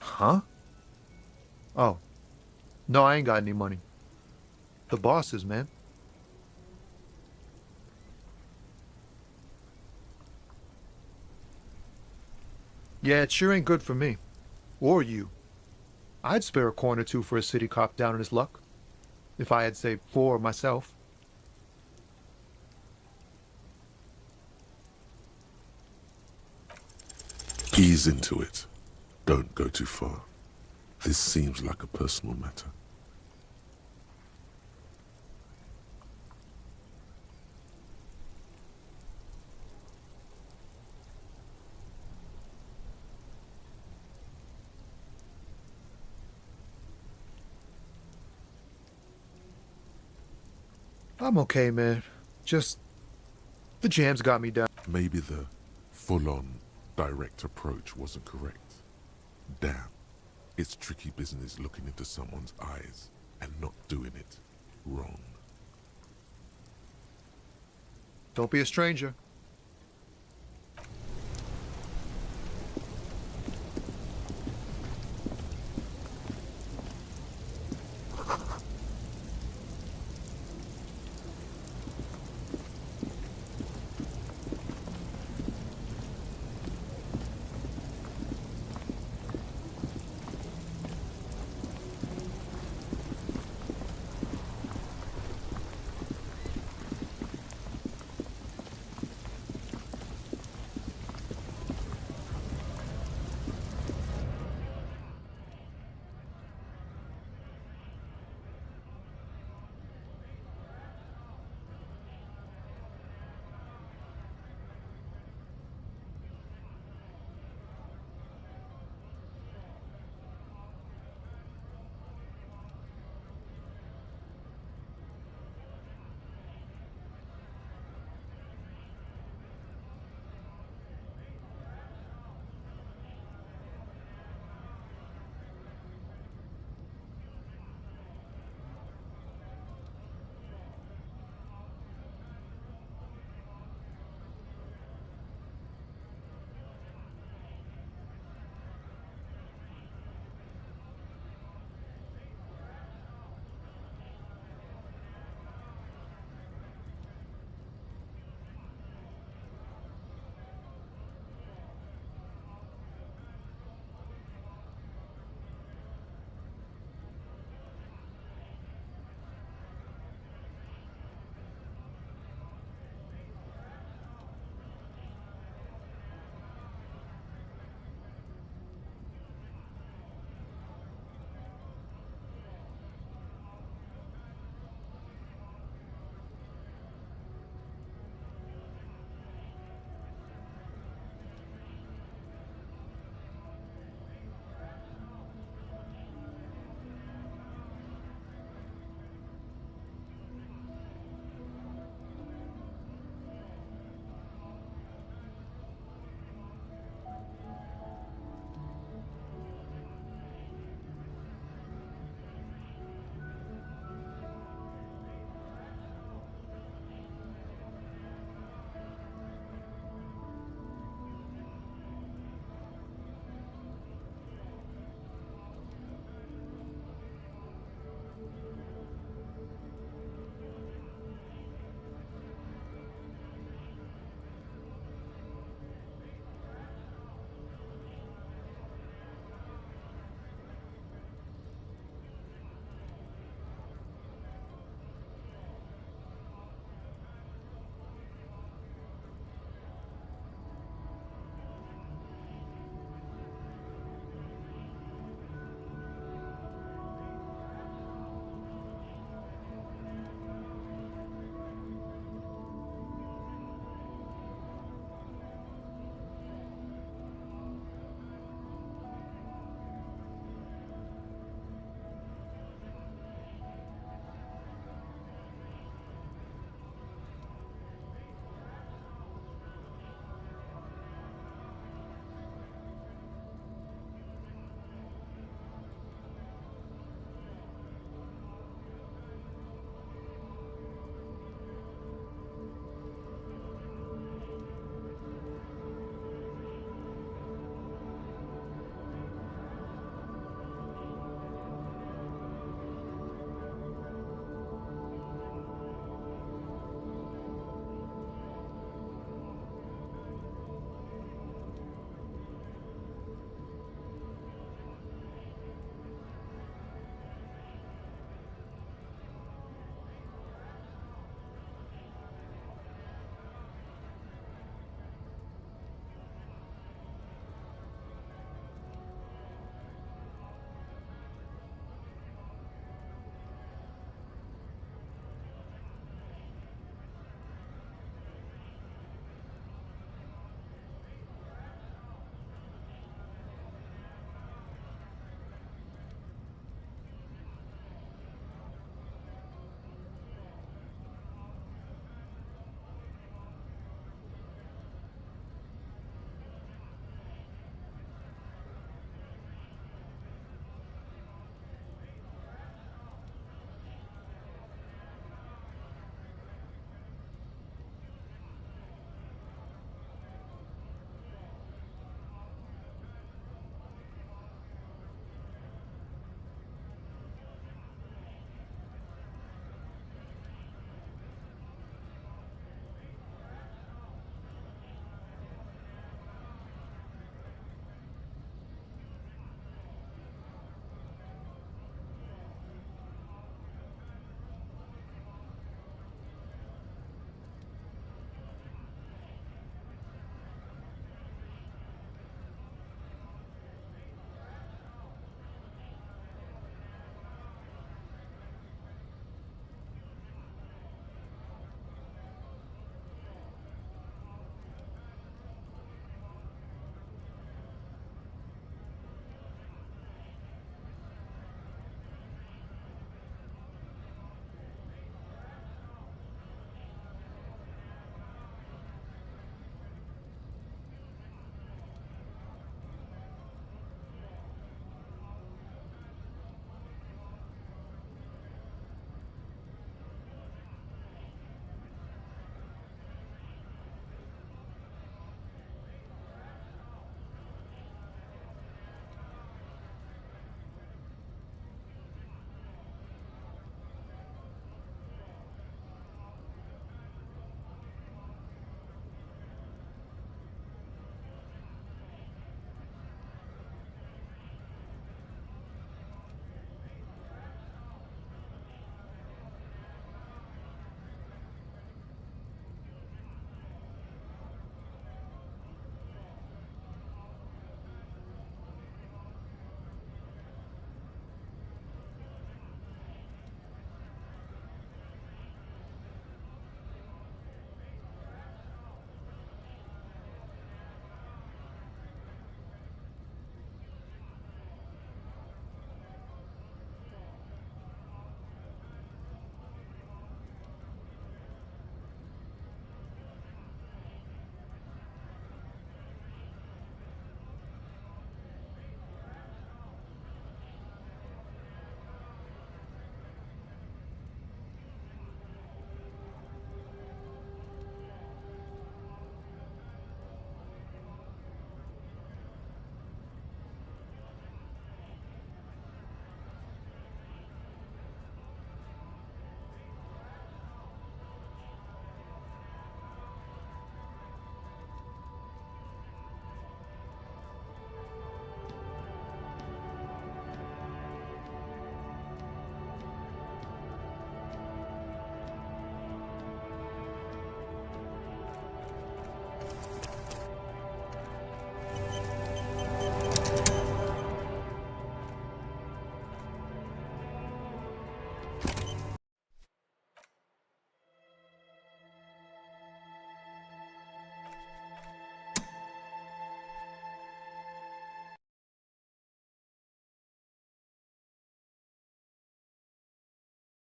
Huh? Oh. No, I ain't got any money. The bosses, man. Yeah, it sure ain't good for me. Or you. I'd spare a coin or two for a city cop down in his luck. If I had, say, 4 myself. Ease into it. Don't go too far. This seems like a personal matter. I'm okay, man. Just... the jams got me down. Maybe the full-on, direct approach wasn't correct. Damn. It's tricky business looking into someone's eyes and not doing it wrong. Don't be a stranger.